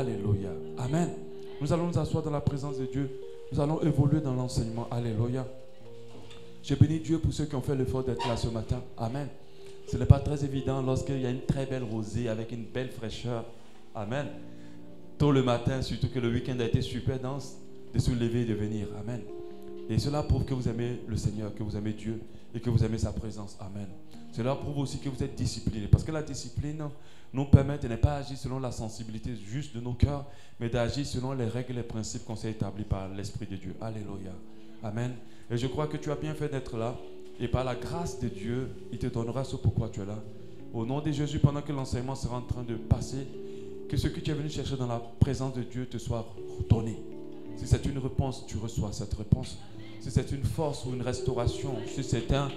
Alléluia. Amen. Nous allons nous asseoir dans la présence de Dieu. Nous allons évoluer dans l'enseignement. Alléluia. Je bénis Dieu pour ceux qui ont fait l'effort d'être là ce matin. Amen. Ce n'est pas très évident lorsqu'il y a une très belle rosée avec une belle fraîcheur. Amen. Tôt le matin, surtout que le week-end a été super dense, de se lever et de venir. Amen. Et cela prouve que vous aimez le Seigneur, que vous aimez Dieu et que vous aimez sa présence. Amen. Cela prouve aussi que vous êtes discipliné. Parce que la discipline nous permet de ne pas agir selon la sensibilité juste de nos cœurs, mais d'agir selon les règles et les principes qu'on s'est établis par l'Esprit de Dieu. Alléluia. Amen. Et je crois que tu as bien fait d'être là. Et par la grâce de Dieu, il te donnera ce pourquoi tu es là. Au nom de Jésus, pendant que l'enseignement sera en train de passer, que ce que tu es venu chercher dans la présence de Dieu te soit donné. Si c'est une réponse, tu reçois cette réponse. Si c'est une force ou une restauration, si c'est un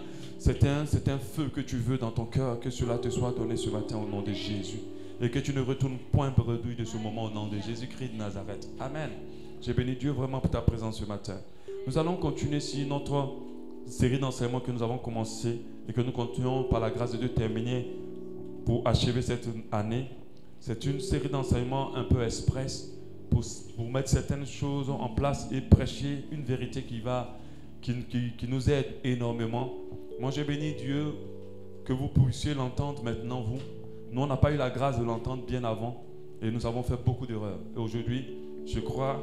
feu que tu veux dans ton cœur, que cela te soit donné ce matin au nom de Jésus. Et que tu ne retournes point bredouille de ce moment au nom de Jésus-Christ de Nazareth. Amen. J'ai béni Dieu vraiment pour ta présence ce matin. Nous allons continuer sur notre série d'enseignements que nous avons commencé et que nous continuons par la grâce de Dieu terminer pour achever cette année. C'est une série d'enseignements un peu express pour mettre certaines choses en place et prêcher une vérité qui nous aide énormément. Moi, j'ai béni Dieu que vous puissiez l'entendre maintenant, vous. Nous, on n'a pas eu la grâce de l'entendre bien avant et nous avons fait beaucoup d'erreurs. Et aujourd'hui, je crois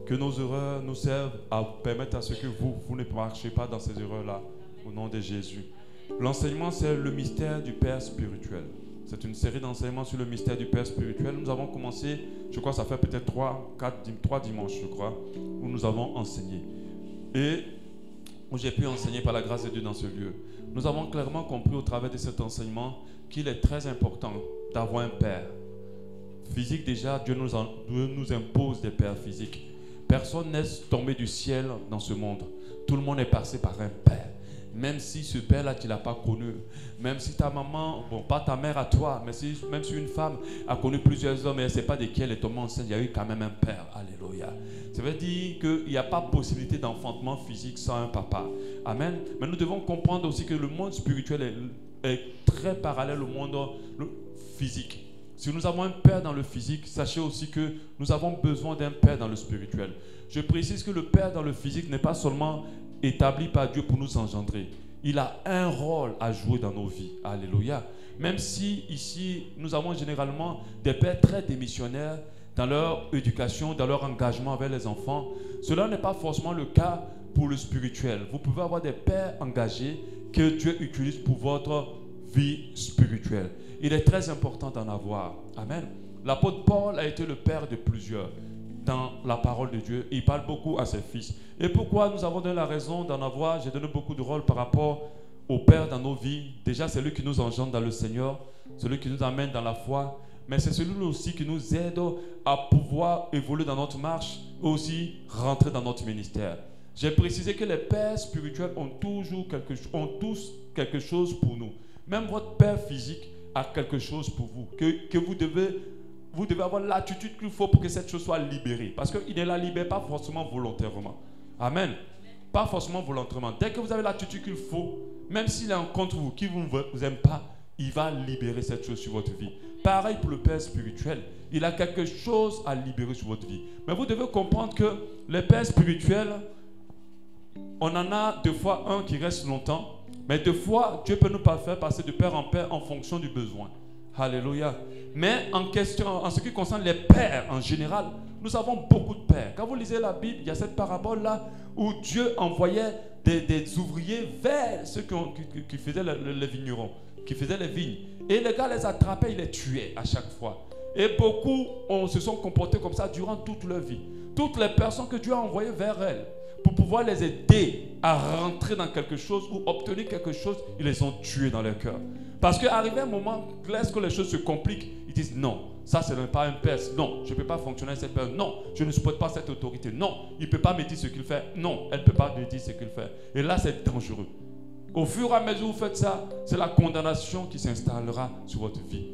que nos erreurs nous servent à permettre à ce que vous ne marchez pas dans ces erreurs-là, au nom de Jésus. L'enseignement, c'est le mystère du Père spirituel. C'est une série d'enseignements sur le mystère du Père spirituel. Nous avons commencé, je crois, ça fait peut-être 3 dimanches, je crois, où nous avons enseigné. Et où j'ai pu enseigner par la grâce de Dieu dans ce lieu. Nous avons clairement compris au travers de cet enseignement qu'il est très important d'avoir un Père physique. Déjà, Dieu nous impose des pères physiques. Personne n'est tombé du ciel dans ce monde. Tout le monde est passé par un Père. Même si ce Père-là, tu ne l'as pas connu. Même si ta maman, bon, pas ta mère à toi, mais même si une femme a connu plusieurs hommes et elle ne sait pas de qui elle est tombée enceinte, il y a eu quand même un Père. Alléluia. Ça veut dire qu'il n'y a pas possibilité d'enfantement physique sans un papa. Amen. Mais nous devons comprendre aussi que le monde spirituel est très parallèle au monde physique. Si nous avons un Père dans le physique, sachez aussi que nous avons besoin d'un Père dans le spirituel. Je précise que le Père dans le physique n'est pas seulement établi par Dieu pour nous engendrer. Il a un rôle à jouer dans nos vies. Alléluia. Même si ici, nous avons généralement des pères très démissionnaires dans leur éducation, dans leur engagement avec les enfants, cela n'est pas forcément le cas pour le spirituel. Vous pouvez avoir des pères engagés que Dieu utilise pour votre vie spirituelle. Il est très important d'en avoir. Amen. L'apôtre Paul a été le père de plusieurs dans la parole de Dieu. Il parle beaucoup à ses fils. Et pourquoi nous avons donné la raison d'en avoir? J'ai donné beaucoup de rôle par rapport au Père dans nos vies. Déjà, c'est lui qui nous engendre dans le Seigneur, celui qui nous amène dans la foi, mais c'est celui aussi qui nous aide à pouvoir évoluer dans notre marche et aussi rentrer dans notre ministère. J'ai précisé que les pères spirituels ont tous quelque chose pour nous. Même votre père physique a quelque chose pour vous, que vous devez avoir l'attitude qu'il faut pour que cette chose soit libérée. Parce qu'il ne la libère pas forcément volontairement. Amen. Pas forcément volontairement. Dès que vous avez l'attitude qu'il faut, même s'il est en contre vous, qu'il ne vous aime pas, il va libérer cette chose sur votre vie. Pareil pour le Père spirituel. Il a quelque chose à libérer sur votre vie. Mais vous devez comprendre que les pères spirituels, on en a deux fois un qui reste longtemps. Mais deux fois, Dieu peut nous faire passer de père en père en fonction du besoin. Alléluia. Mais en ce qui concerne les pères en général, nous avons beaucoup de pères. Quand vous lisez la Bible, il y a cette parabole-là où Dieu envoyait des ouvriers vers ceux qui faisaient les vignerons, qui faisaient les vignes. Et les gars les attrapaient, ils les tuaient à chaque fois. Et beaucoup se sont comportés comme ça durant toute leur vie. Toutes les personnes que Dieu a envoyées vers elles, pour pouvoir les aider à rentrer dans quelque chose ou obtenir quelque chose, ils les ont tués dans leur cœur. Parce qu'arrivé un moment, lorsque les choses se compliquent, ils disent non, ça ce n'est pas un père, non, je ne peux pas fonctionner avec cette personne, non, je ne supporte pas cette autorité, non, il ne peut pas me dire ce qu'il fait, non, elle ne peut pas me dire ce qu'il fait. Et là, c'est dangereux. Au fur et à mesure où vous faites ça, c'est la condamnation qui s'installera sur votre vie.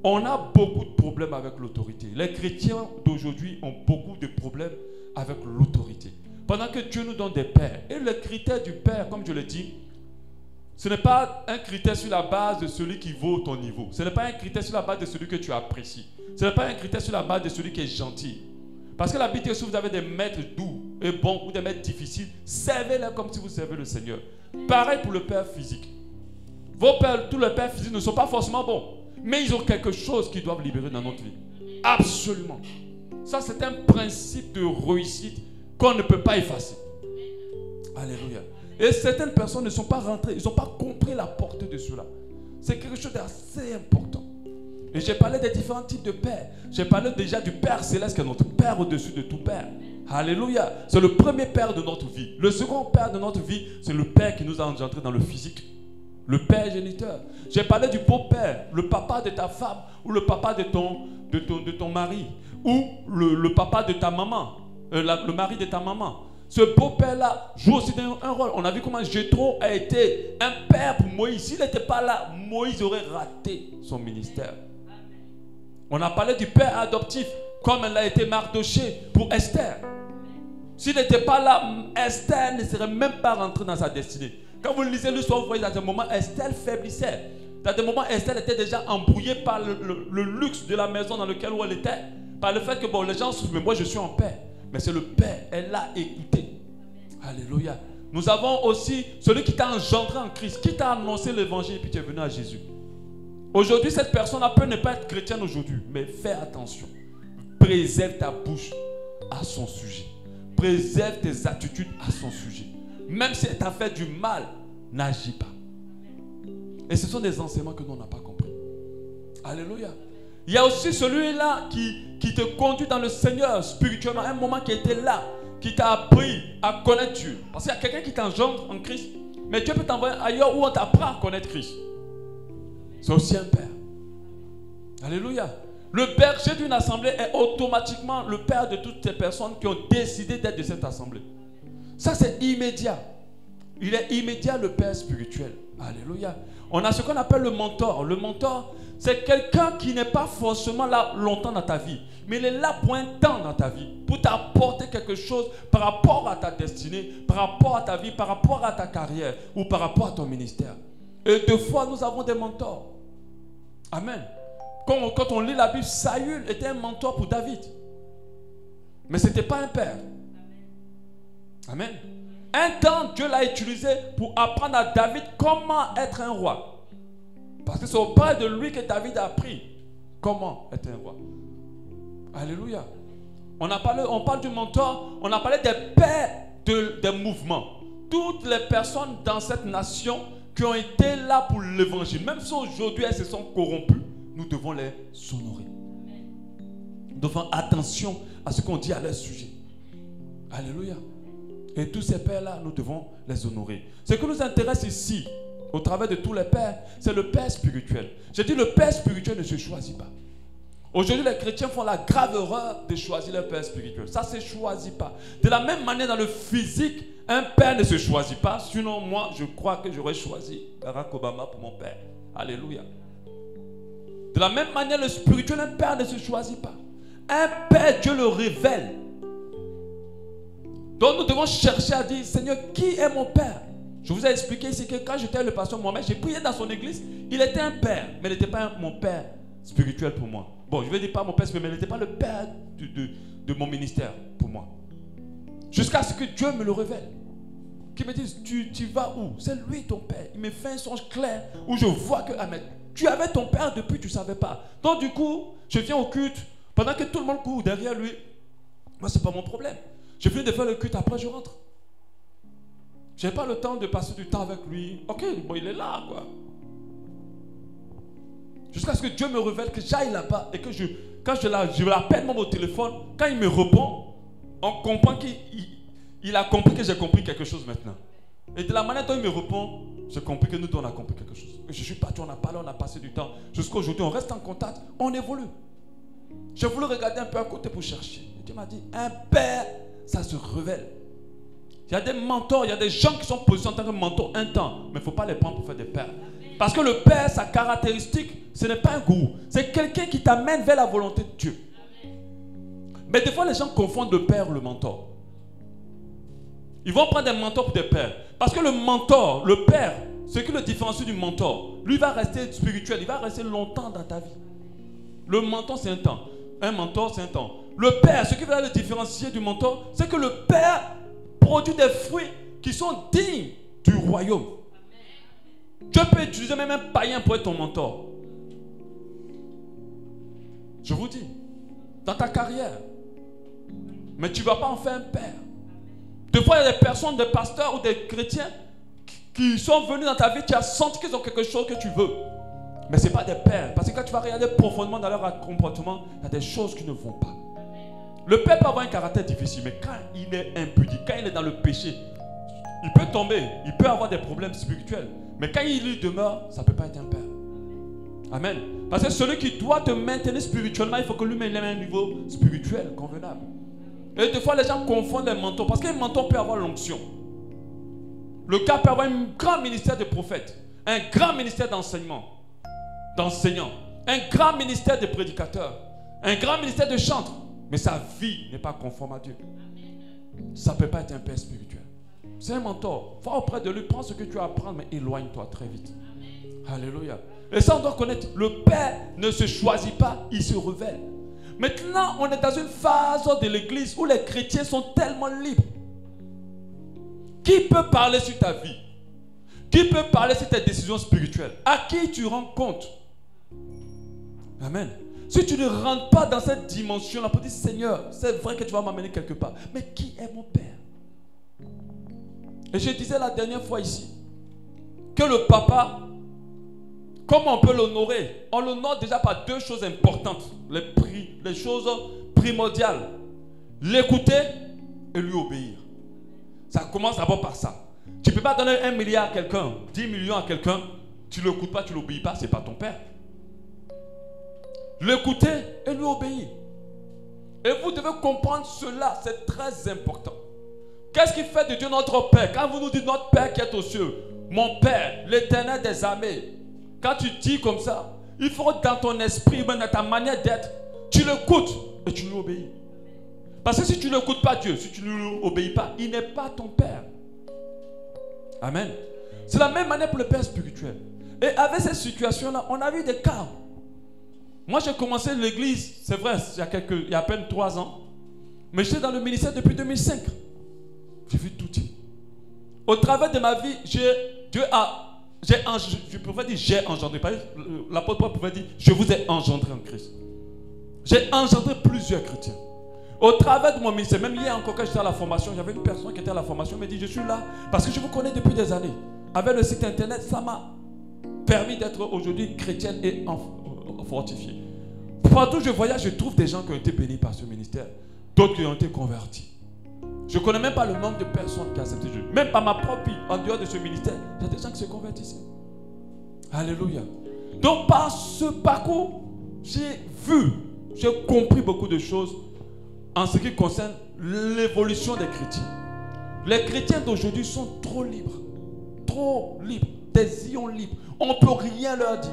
On a beaucoup de problèmes avec l'autorité. Les chrétiens d'aujourd'hui ont beaucoup de problèmes avec l'autorité. Pendant que Dieu nous donne des pères. Et le critère du père, comme je l'ai dit, Ce n'est pas un critère sur la base de celui qui vaut ton niveau. Ce n'est pas un critère sur la base de celui que tu apprécies. Ce n'est pas un critère sur la base de celui qui est gentil. Parce que la Bible dit que si vous avez des maîtres doux et bons ou des maîtres difficiles, servez-les comme si vous servez le Seigneur. Pareil pour le père physique. Vos pères, tous les pères physiques ne sont pas forcément bons, mais ils ont quelque chose qu'ils doivent libérer dans notre vie. Absolument. Ça, c'est un principe de réussite qu'on ne peut pas effacer. Alléluia. Et certaines personnes ne sont pas rentrées, ils n'ont pas compris la portée de cela. C'est quelque chose d'assez important. Et j'ai parlé des différents types de pères. J'ai parlé déjà du Père Céleste qui est notre Père au-dessus de tout Père. Alléluia. C'est le premier Père de notre vie. Le second Père de notre vie, c'est le Père qui nous a engendrés dans le physique. Le Père géniteur. J'ai parlé du beau-père, le papa de ta femme ou le papa de ton mari ou le papa de ta maman, le mari de ta maman. Ce beau-père-là joue aussi un rôle. On a vu comment Jéthro a été un père pour Moïse. S'il n'était pas là, Moïse aurait raté son ministère. On a parlé du père adoptif, comme elle a été Mardoché pour Esther. S'il n'était pas là, Esther ne serait même pas rentrée dans sa destinée. Quand vous lisez l'histoire, vous voyez dans des moments, Esther faiblissait. Dans des moments, Esther était déjà embrouillée par le luxe de la maison dans laquelle elle était. Par le fait que bon, les gens souffrent, mais moi je suis en paix. Mais c'est le Père, elle l'a écouté. Alléluia. Nous avons aussi celui qui t'a engendré en Christ, qui t'a annoncé l'évangile et puis tu es venu à Jésus. Aujourd'hui, cette personne-là peut ne pas être chrétienne aujourd'hui, mais fais attention. Préserve ta bouche à son sujet. Préserve tes attitudes à son sujet. Même si elle t'a fait du mal, n'agis pas. Et ce sont des enseignements que nous n'avons pas compris. Alléluia. Il y a aussi celui-là qui te conduit dans le Seigneur spirituellement, un moment qui était là, qui t'a appris à connaître Dieu. Parce qu'il y a quelqu'un qui t'engendre en Christ, mais Dieu peut t'envoyer ailleurs où on t'apprend à connaître Christ. C'est aussi un père. Alléluia. Le berger d'une assemblée est automatiquement le père de toutes ces personnes qui ont décidé d'être de cette assemblée. Ça, c'est immédiat. Il est immédiat le père spirituel. Alléluia. On a ce qu'on appelle le mentor. Le mentor, c'est quelqu'un qui n'est pas forcément là longtemps dans ta vie, mais il est là pour un temps dans ta vie, pour t'apporter quelque chose par rapport à ta destinée, par rapport à ta vie, par rapport à ta carrière ou par rapport à ton ministère. Et deux fois, nous avons des mentors. Amen. Quand on lit la Bible, Saül était un mentor pour David. Mais ce n'était pas un père. Amen. Un temps, Dieu l'a utilisé pour apprendre à David comment être un roi. Parce que c'est auprès de lui que David a appris comment être un roi. Alléluia. On parle du mentor, on a parlé des pères des mouvements. Toutes les personnes dans cette nation qui ont été là pour l'évangile, même si aujourd'hui elles se sont corrompues, nous devons les honorer. Nous devons faire attention à ce qu'on dit à leur sujet. Alléluia. Et tous ces pères-là, nous devons les honorer. Ce qui nous intéresse ici, au travers de tous les pères, c'est le père spirituel. J'ai dit le père spirituel ne se choisit pas. Aujourd'hui, les chrétiens font la grave erreur de choisir leur père spirituel. Ça ne se choisit pas. De la même manière, dans le physique, un père ne se choisit pas. Sinon, moi, je crois que j'aurais choisi Barack Obama pour mon père. Alléluia. De la même manière, le spirituel, un père ne se choisit pas. Un père, Dieu le révèle. Donc, nous devons chercher à dire, Seigneur, qui est mon père? Je vous ai expliqué ici que quand j'étais le pasteur Mohamed, j'ai prié dans son église. Il était un père, mais il n'était pas mon père spirituel pour moi. Bon, je ne vais dire pas mon père spirituel, mais il n'était pas le père de mon ministère pour moi. Jusqu'à ce que Dieu me le révèle. Qu'il me dise, tu vas où? C'est lui ton père. Il me fait un songe clair où je vois que, Ahmed, tu avais ton père depuis, tu ne savais pas. Donc du coup, je viens au culte, pendant que tout le monde court derrière lui. Moi, ce n'est pas mon problème. Je finis de faire le culte, après je rentre. Je n'ai pas le temps de passer du temps avec lui. Ok, bon, il est là, quoi. Jusqu'à ce que Dieu me révèle que j'aille là-bas et que quand je l'appelle même au téléphone, quand il me répond, on comprend qu'il a compris que j'ai compris quelque chose maintenant. Et de la manière dont il me répond, j'ai compris que nous deux on a compris quelque chose. Je suis parti, on a parlé, on a passé du temps. Jusqu'à aujourd'hui, on reste en contact, on évolue. J'ai voulu regarder un peu à côté pour chercher. Et Dieu m'a dit, un père, ça se révèle. Il y a des mentors, il y a des gens qui sont positionnés en tant que mentors un temps, mais il ne faut pas les prendre pour faire des pères. Parce que le père, sa caractéristique, ce n'est pas un gourou. C'est quelqu'un qui t'amène vers la volonté de Dieu. Mais des fois, les gens confondent le père et le mentor. Ils vont prendre des mentors pour des pères. Parce que le mentor, le père, ce qui le différencie du mentor, lui va rester spirituel, il va rester longtemps dans ta vie. Le mentor, c'est un temps. Un mentor, c'est un temps. Le père, ce qui va le différencier du mentor, c'est que le père produit des fruits qui sont dignes du royaume. Dieu peut utiliser même un païen pour être ton mentor. Je vous dis, dans ta carrière. Mais tu ne vas pas en faire un père. Des fois, il y a des personnes, des pasteurs ou des chrétiens qui sont venus dans ta vie, tu as senti qu'ils ont quelque chose que tu veux. Mais ce n'est pas des pères. Parce que quand tu vas regarder profondément dans leur comportement, il y a des choses qui ne vont pas. Le père peut avoir un caractère difficile, mais quand il est impudique, quand il est dans le péché, il peut tomber, il peut avoir des problèmes spirituels. Mais quand il y demeure, ça ne peut pas être un père. Amen. Parce que celui qui doit te maintenir spirituellement, il faut que lui-même ait un niveau spirituel convenable. Et des fois, les gens confondent les mentors. Parce qu'un mentor peut avoir l'onction. Le gars peut avoir un grand ministère de prophète, un grand ministère d'enseignement, d'enseignant, un grand ministère de prédicateur, un grand ministère de chantre. Mais sa vie n'est pas conforme à Dieu. Ça ne peut pas être un père spirituel. C'est un mentor. Va auprès de lui, prends ce que tu as à apprendre, mais éloigne-toi très vite. Alléluia. Et ça, on doit connaître. Le père ne se choisit pas, il se révèle. Maintenant, on est dans une phase de l'église où les chrétiens sont tellement libres. Qui peut parler sur ta vie? Qui peut parler sur tes décisions spirituelles? À qui tu rends compte? Amen. Si tu ne rentres pas dans cette dimension-là pour dire Seigneur, c'est vrai que tu vas m'amener quelque part, mais qui est mon Père? Et je disais la dernière fois ici que le papa, comment on peut l'honorer? On l'honore déjà par deux choses importantes, les choses primordiales. L'écouter et lui obéir. Ça commence d'abord par ça. Tu ne peux pas donner 1 milliard à quelqu'un, 10 millions à quelqu'un, tu ne l'écoutes pas, tu ne l'obéis pas, ce n'est pas ton père. L'écouter et lui obéir. Et vous devez comprendre cela, c'est très important. Qu'est-ce qui fait de Dieu notre Père? Quand vous nous dites notre Père qui est aux cieux, mon Père, l'Éternel des armées, quand tu dis comme ça, il faut dans ton esprit, même dans ta manière d'être, tu l'écoutes et tu lui obéis. Parce que si tu n'écoutes pas Dieu, si tu ne lui obéis pas, il n'est pas ton Père. Amen. C'est la même manière pour le Père spirituel. Et avec cette situation-là, on a vu des cas. Moi, j'ai commencé l'église, c'est vrai, il y a à peine 3 ans. Mais j'étais dans le ministère depuis 2005. J'ai vu tout type. Au travers de ma vie, j'ai engendré. L'apôtre Paul pouvait dire, je vous ai engendré en Christ. J'ai engendré plusieurs chrétiens. Au travers de mon ministère, même hier encore quand j'étais à la formation, j'avais une personne qui était à la formation, me dit, je suis là parce que je vous connais depuis des années. Avec le site internet, ça m'a permis d'être aujourd'hui chrétienne et fortifiée. Partout où je voyage, je trouve des gens qui ont été bénis par ce ministère, d'autres qui ont été convertis. Je ne connais même pas le nombre de personnes qui ont accepté Dieu. Même par ma propre vie, en dehors de ce ministère, il y a des gens qui se convertissent. Alléluia. Donc par ce parcours, j'ai compris beaucoup de choses en ce qui concerne l'évolution des chrétiens. Les chrétiens d'aujourd'hui sont trop libres. Trop libres. Des ions libres. On ne peut rien leur dire.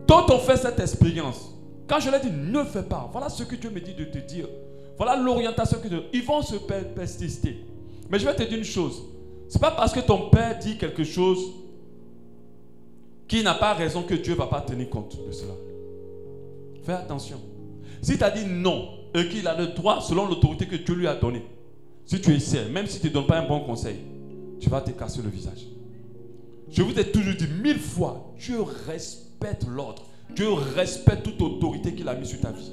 D'autres ont fait cette expérience. Quand je leur dis ne fais pas, voilà ce que Dieu me dit de te dire. Voilà l'orientation que Dieu. Ils vont se persister. Mais je vais te dire une chose. Ce n'est pas parce que ton père dit quelque chose qu'il n'a pas raison que Dieu ne va pas tenir compte de cela. Fais attention. Si tu as dit non et qu'il a le droit selon l'autorité que Dieu lui a donnée, si tu essaies, même si tu ne donnes pas un bon conseil, tu vas te casser le visage. Je vous ai toujours dit 1000 fois, Dieu respecte l'ordre. Dieu respecte toute autorité qu'il a mise sur ta vie.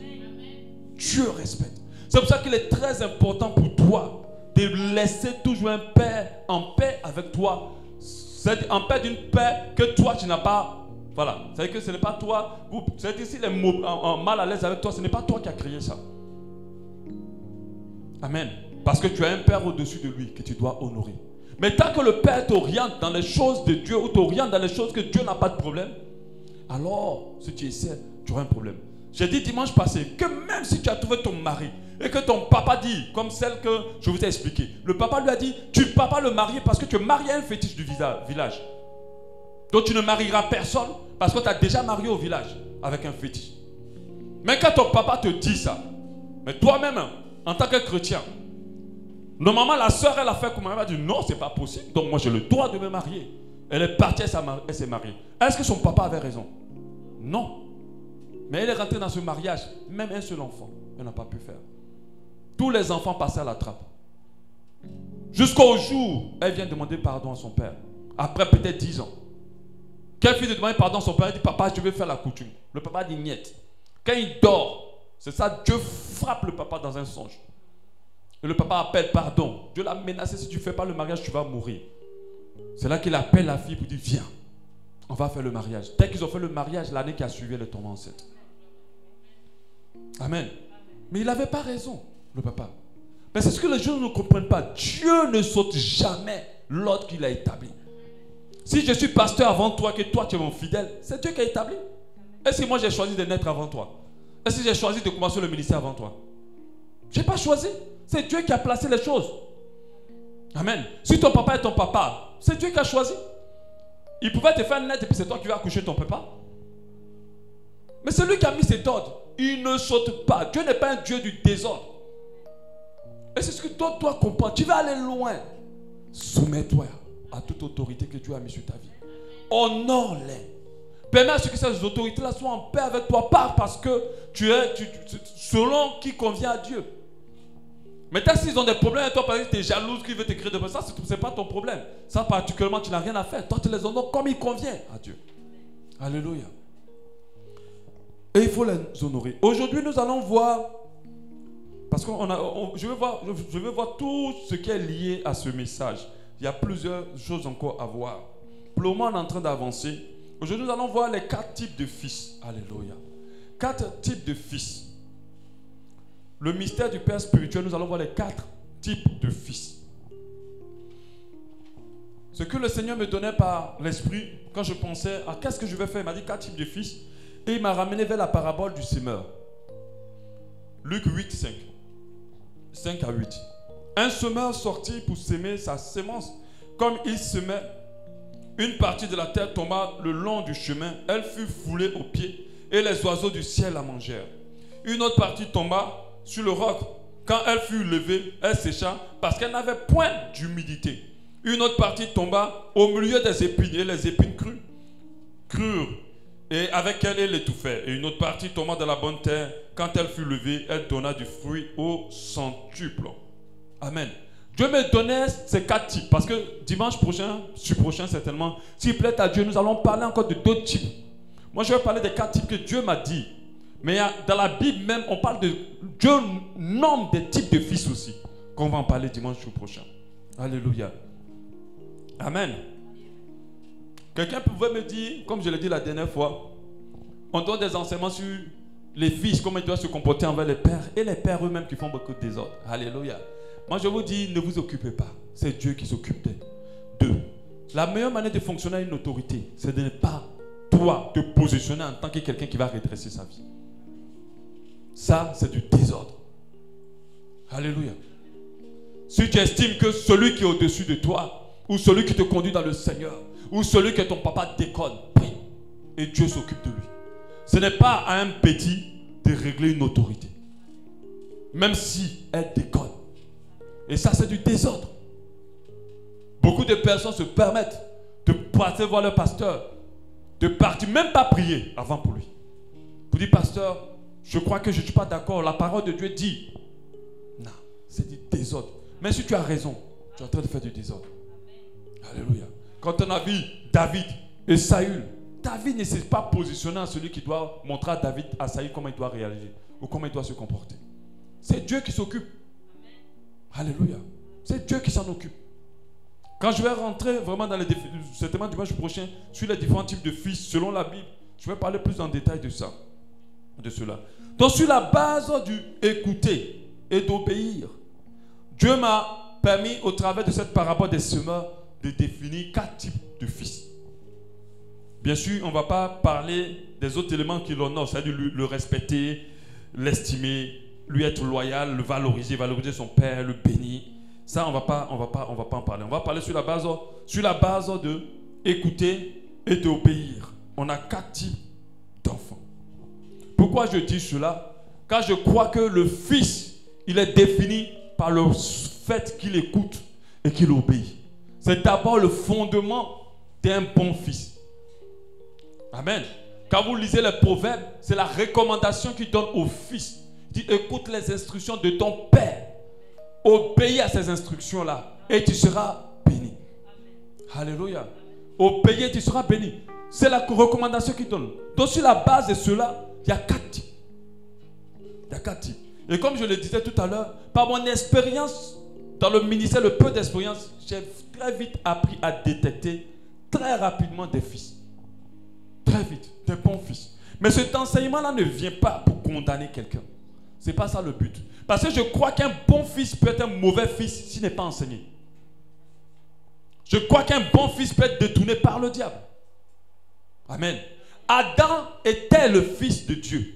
Dieu respecte. C'est pour ça qu'il est très important pour toi de laisser toujours un père en paix avec toi. C'est en paix d'une paix que toi tu n'as pas. Voilà. C'est-à-dire que ce n'est pas toi. C'est-à-dire que s'il est mal à l'aise avec toi, ce n'est pas toi qui as créé ça. Amen. Parce que tu as un père au-dessus de lui que tu dois honorer. Mais tant que le père t'oriente dans les choses de Dieu ou t'oriente dans les choses que Dieu n'a pas de problème, alors si tu essaies, tu auras un problème. J'ai dit dimanche passé que même si tu as trouvé ton mari et que ton papa dit, comme celle que je vous ai expliqué, le papa lui a dit, tu ne peux pas le marier parce que tu es marié à un fétiche du village. Donc tu ne marieras personne parce que tu as déjà marié au village avec un fétiche. Mais quand ton papa te dit ça, mais toi-même, en tant que chrétien, Normalement, la soeur, elle a fait comme elle a dit non, c'est pas possible. Donc moi, j'ai le droit de me marier. Elle est partie, elle s'est mariée. Est-ce que son papa avait raison? Non. Mais elle est rentrée dans ce mariage, même un seul enfant, elle n'a pas pu faire. Tous les enfants passaient à la trappe. Jusqu'au jour où elle vient demander pardon à son père. Après peut-être 10 ans. Quand elle finit de demander pardon à son père, elle dit papa, je vais faire la coutume. Le papa dit niet. Quand il dort, c'est ça, Dieu frappe le papa dans un songe. Et le papa appelle pardon. Dieu l'a menacé, si tu ne fais pas le mariage, tu vas mourir. C'est là qu'il appelle la fille pour dire viens, on va faire le mariage. Dès qu'ils ont fait le mariage, l'année qui a suivi, elle est tombée enceinte. Amen. Mais il n'avait pas raison, le papa. Mais c'est ce que les gens ne comprennent pas. Dieu ne saute jamais l'ordre qu'il a établi. Si je suis pasteur avant toi, que toi tu es mon fidèle, c'est Dieu qui a établi. Est-ce que moi j'ai choisi de naître avant toi? Est-ce que j'ai choisi de commencer le ministère avant toi? Je n'ai pas choisi. C'est Dieu qui a placé les choses. Amen. Si ton papa est ton papa, c'est Dieu qui a choisi. Il pouvait te faire naître et puis c'est toi qui vas accoucher ton papa. Mais c'est lui qui a mis cet ordre. Il ne saute pas. Dieu n'est pas un Dieu du désordre. Et c'est ce que toi dois comprendre. Tu vas aller loin. Soumets-toi à toute autorité que Dieu a mise sur ta vie. Honore-les. Permets à ce que ces autorités-là soient en paix avec toi. Pas parce que tu es selon qui convient à Dieu. Maintenant, s'ils ont des problèmes avec toi, parce que tu es jalouse, qu'ils veulent te créer de ça, ce n'est pas ton problème. Ça, particulièrement, tu n'as rien à faire. Toi, tu les honores comme il convient à Dieu. Alléluia. Et il faut les honorer. Aujourd'hui, nous allons voir, parce que je veux voir tout ce qui est lié à ce message. Il y a plusieurs choses encore à voir. Pour le moment, on est en train d'avancer. Aujourd'hui, nous allons voir les 4 types de fils. Alléluia. 4 types de fils. Le mystère du Père spirituel, nous allons voir les 4 types de fils. Ce que le Seigneur me donnait par l'esprit, quand je pensais à qu'est-ce que je vais faire, il m'a dit 4 types de fils. Et il m'a ramené vers la parabole du semeur. Luc 8, 5. 5 à 8. Un semeur sortit pour semer sa semence. Comme il semait, une partie de la terre tomba le long du chemin. Elle fut foulée aux pieds et les oiseaux du ciel la mangèrent. Une autre partie tomba sur le roc. Quand elle fut levée, elle sécha parce qu'elle n'avait point d'humidité. Une autre partie tomba au milieu des épines et les épines crurent et avec elle l'étouffèrent. Et une autre partie tomba dans la bonne terre. Quand elle fut levée, elle donna du fruit au centuple. Amen. Dieu me donnait ces 4 types parce que dimanche prochain, certainement, s'il plaît à Dieu, nous allons parler encore de d'autres types. Moi, je vais parler des 4 types que Dieu m'a dit. Mais dans la Bible même, on parle de... Dieu nomme des types de fils aussi, qu'on va en parler dimanche prochain. Alléluia. Amen. Quelqu'un pouvait me dire, comme je l'ai dit la dernière fois, on donne des enseignements sur les fils, comment ils doivent se comporter envers les pères, et les pères eux-mêmes qui font beaucoup de désordre. Alléluia. Moi je vous dis, ne vous occupez pas. C'est Dieu qui s'occupe d'eux. La meilleure manière de fonctionner à une autorité, c'est de ne pas, toi, te positionner en tant que quelqu'un qui va redresser sa vie. Ça, c'est du désordre. Alléluia. Si tu estimes que celui qui est au-dessus de toi, ou celui qui te conduit dans le Seigneur, ou celui que ton papa déconne, prie. Et Dieu s'occupe de lui. Ce n'est pas à un petit de régler une autorité. Même si elle déconne. Et ça, c'est du désordre. Beaucoup de personnes se permettent de passer voir leur pasteur, de partir, même pas prier avant pour lui. Pour dire, pasteur, je crois que je ne suis pas d'accord. La parole de Dieu dit. Non, c'est du désordre. Mais si tu as raison, tu es en train de faire du désordre. Alléluia. Quand on a vu David et Saül, David ne s'est pas positionné en celui qui doit montrer à Saül comment il doit réagir ou comment il doit se comporter. C'est Dieu qui s'occupe. Alléluia. C'est Dieu qui s'en occupe. Quand je vais rentrer vraiment dans les défis, certainement dimanche prochain, sur les différents types de fils selon la Bible, je vais parler plus en détail de ça. De cela. Donc sur la base du écouter et d'obéir, Dieu m'a permis au travers de cette parabole des semeurs de définir 4 types de fils. Bien sûr, on ne va pas parler des autres éléments qui l'honorent, c'est-à-dire le respecter, l'estimer, lui être loyal, le valoriser son père, le bénir. Ça, on va pas en parler. On va parler sur la base de écouter et d'obéir. On a 4 types d'enfants. Pourquoi je dis cela? Car je crois que le fils, il est défini par le fait qu'il écoute et qu'il obéit. C'est d'abord le fondement d'un bon fils. Amen. Quand vous lisez les proverbes, c'est la recommandation qu'il donne au fils. Il dit, écoute les instructions de ton père. Obéis à ces instructions-là et tu seras béni. Alléluia. Obéis, tu seras béni. C'est la recommandation qu'il donne. Donc sur la base de cela, il y a 4 types. Il y a 4 types. Et comme je le disais tout à l'heure, par mon expérience dans le ministère, le peu d'expérience, j'ai très vite appris à détecter très rapidement des fils. Très vite, des bons fils. Mais cet enseignement-là ne vient pas pour condamner quelqu'un. Ce n'est pas ça le but. Parce que je crois qu'un bon fils peut être un mauvais fils s'il n'est pas enseigné. Je crois qu'un bon fils peut être détourné par le diable. Amen. Adam était le fils de Dieu.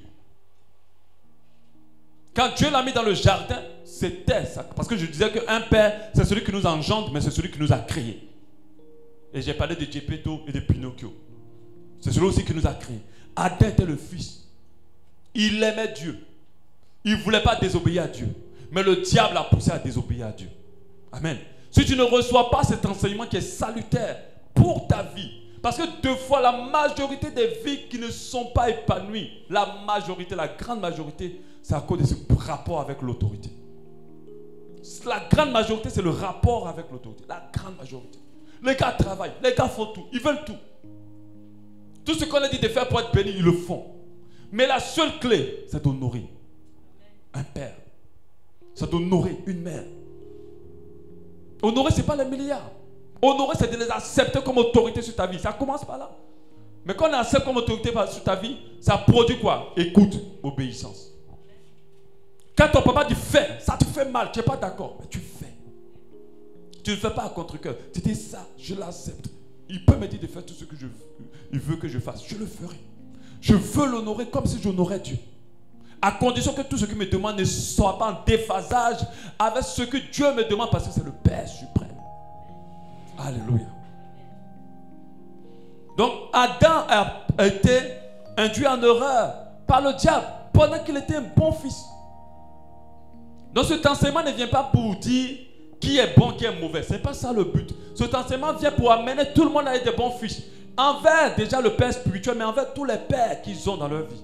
Quand Dieu l'a mis dans le jardin, c'était ça. Parce que je disais qu'un père, c'est celui qui nous engendre, mais c'est celui qui nous a créés. Et j'ai parlé de Geppetto et de Pinocchio. C'est celui aussi qui nous a créés. Adam était le fils. Il aimait Dieu. Il ne voulait pas désobéir à Dieu. Mais le diable l'a poussé à désobéir à Dieu. Amen. Si tu ne reçois pas cet enseignement qui est salutaire pour ta vie, parce que 2 fois la majorité des vies qui ne sont pas épanouies, la majorité, la grande majorité, c'est à cause de ce rapport avec l'autorité. La grande majorité, c'est le rapport avec l'autorité. La grande majorité. Les gars travaillent, les gars font tout, ils veulent tout. Tout ce qu'on a dit de faire pour être béni, ils le font. Mais la seule clé, c'est d'honorer un père. C'est d'honorer une mère. Honorer, ce n'est pas les milliards. Honorer, c'est de les accepter comme autorité sur ta vie. Ça commence par là. Mais quand on accepte comme autorité sur ta vie, ça produit quoi? Écoute, obéissance. Quand ton papa dit fais, ça te fait mal, tu n'es pas d'accord, mais tu fais. Tu ne fais pas à contre-cœur. Tu dis ça, je l'accepte. Il peut me dire de faire tout ce que il veut que je fasse. Je le ferai. Je veux l'honorer comme si j'honorais Dieu. À condition que tout ce qu'il me demande ne soit pas en déphasage avec ce que Dieu me demande, parce que c'est le Père suprême. Alléluia. Donc Adam a été induit en erreur par le diable pendant qu'il était un bon fils. Donc cet enseignement ne vient pas pour dire qui est bon, qui est mauvais. Ce n'est pas ça le but. Cet enseignement vient pour amener tout le monde à être des bons fils. Envers déjà le Père spirituel, mais envers tous les pères qu'ils ont dans leur vie.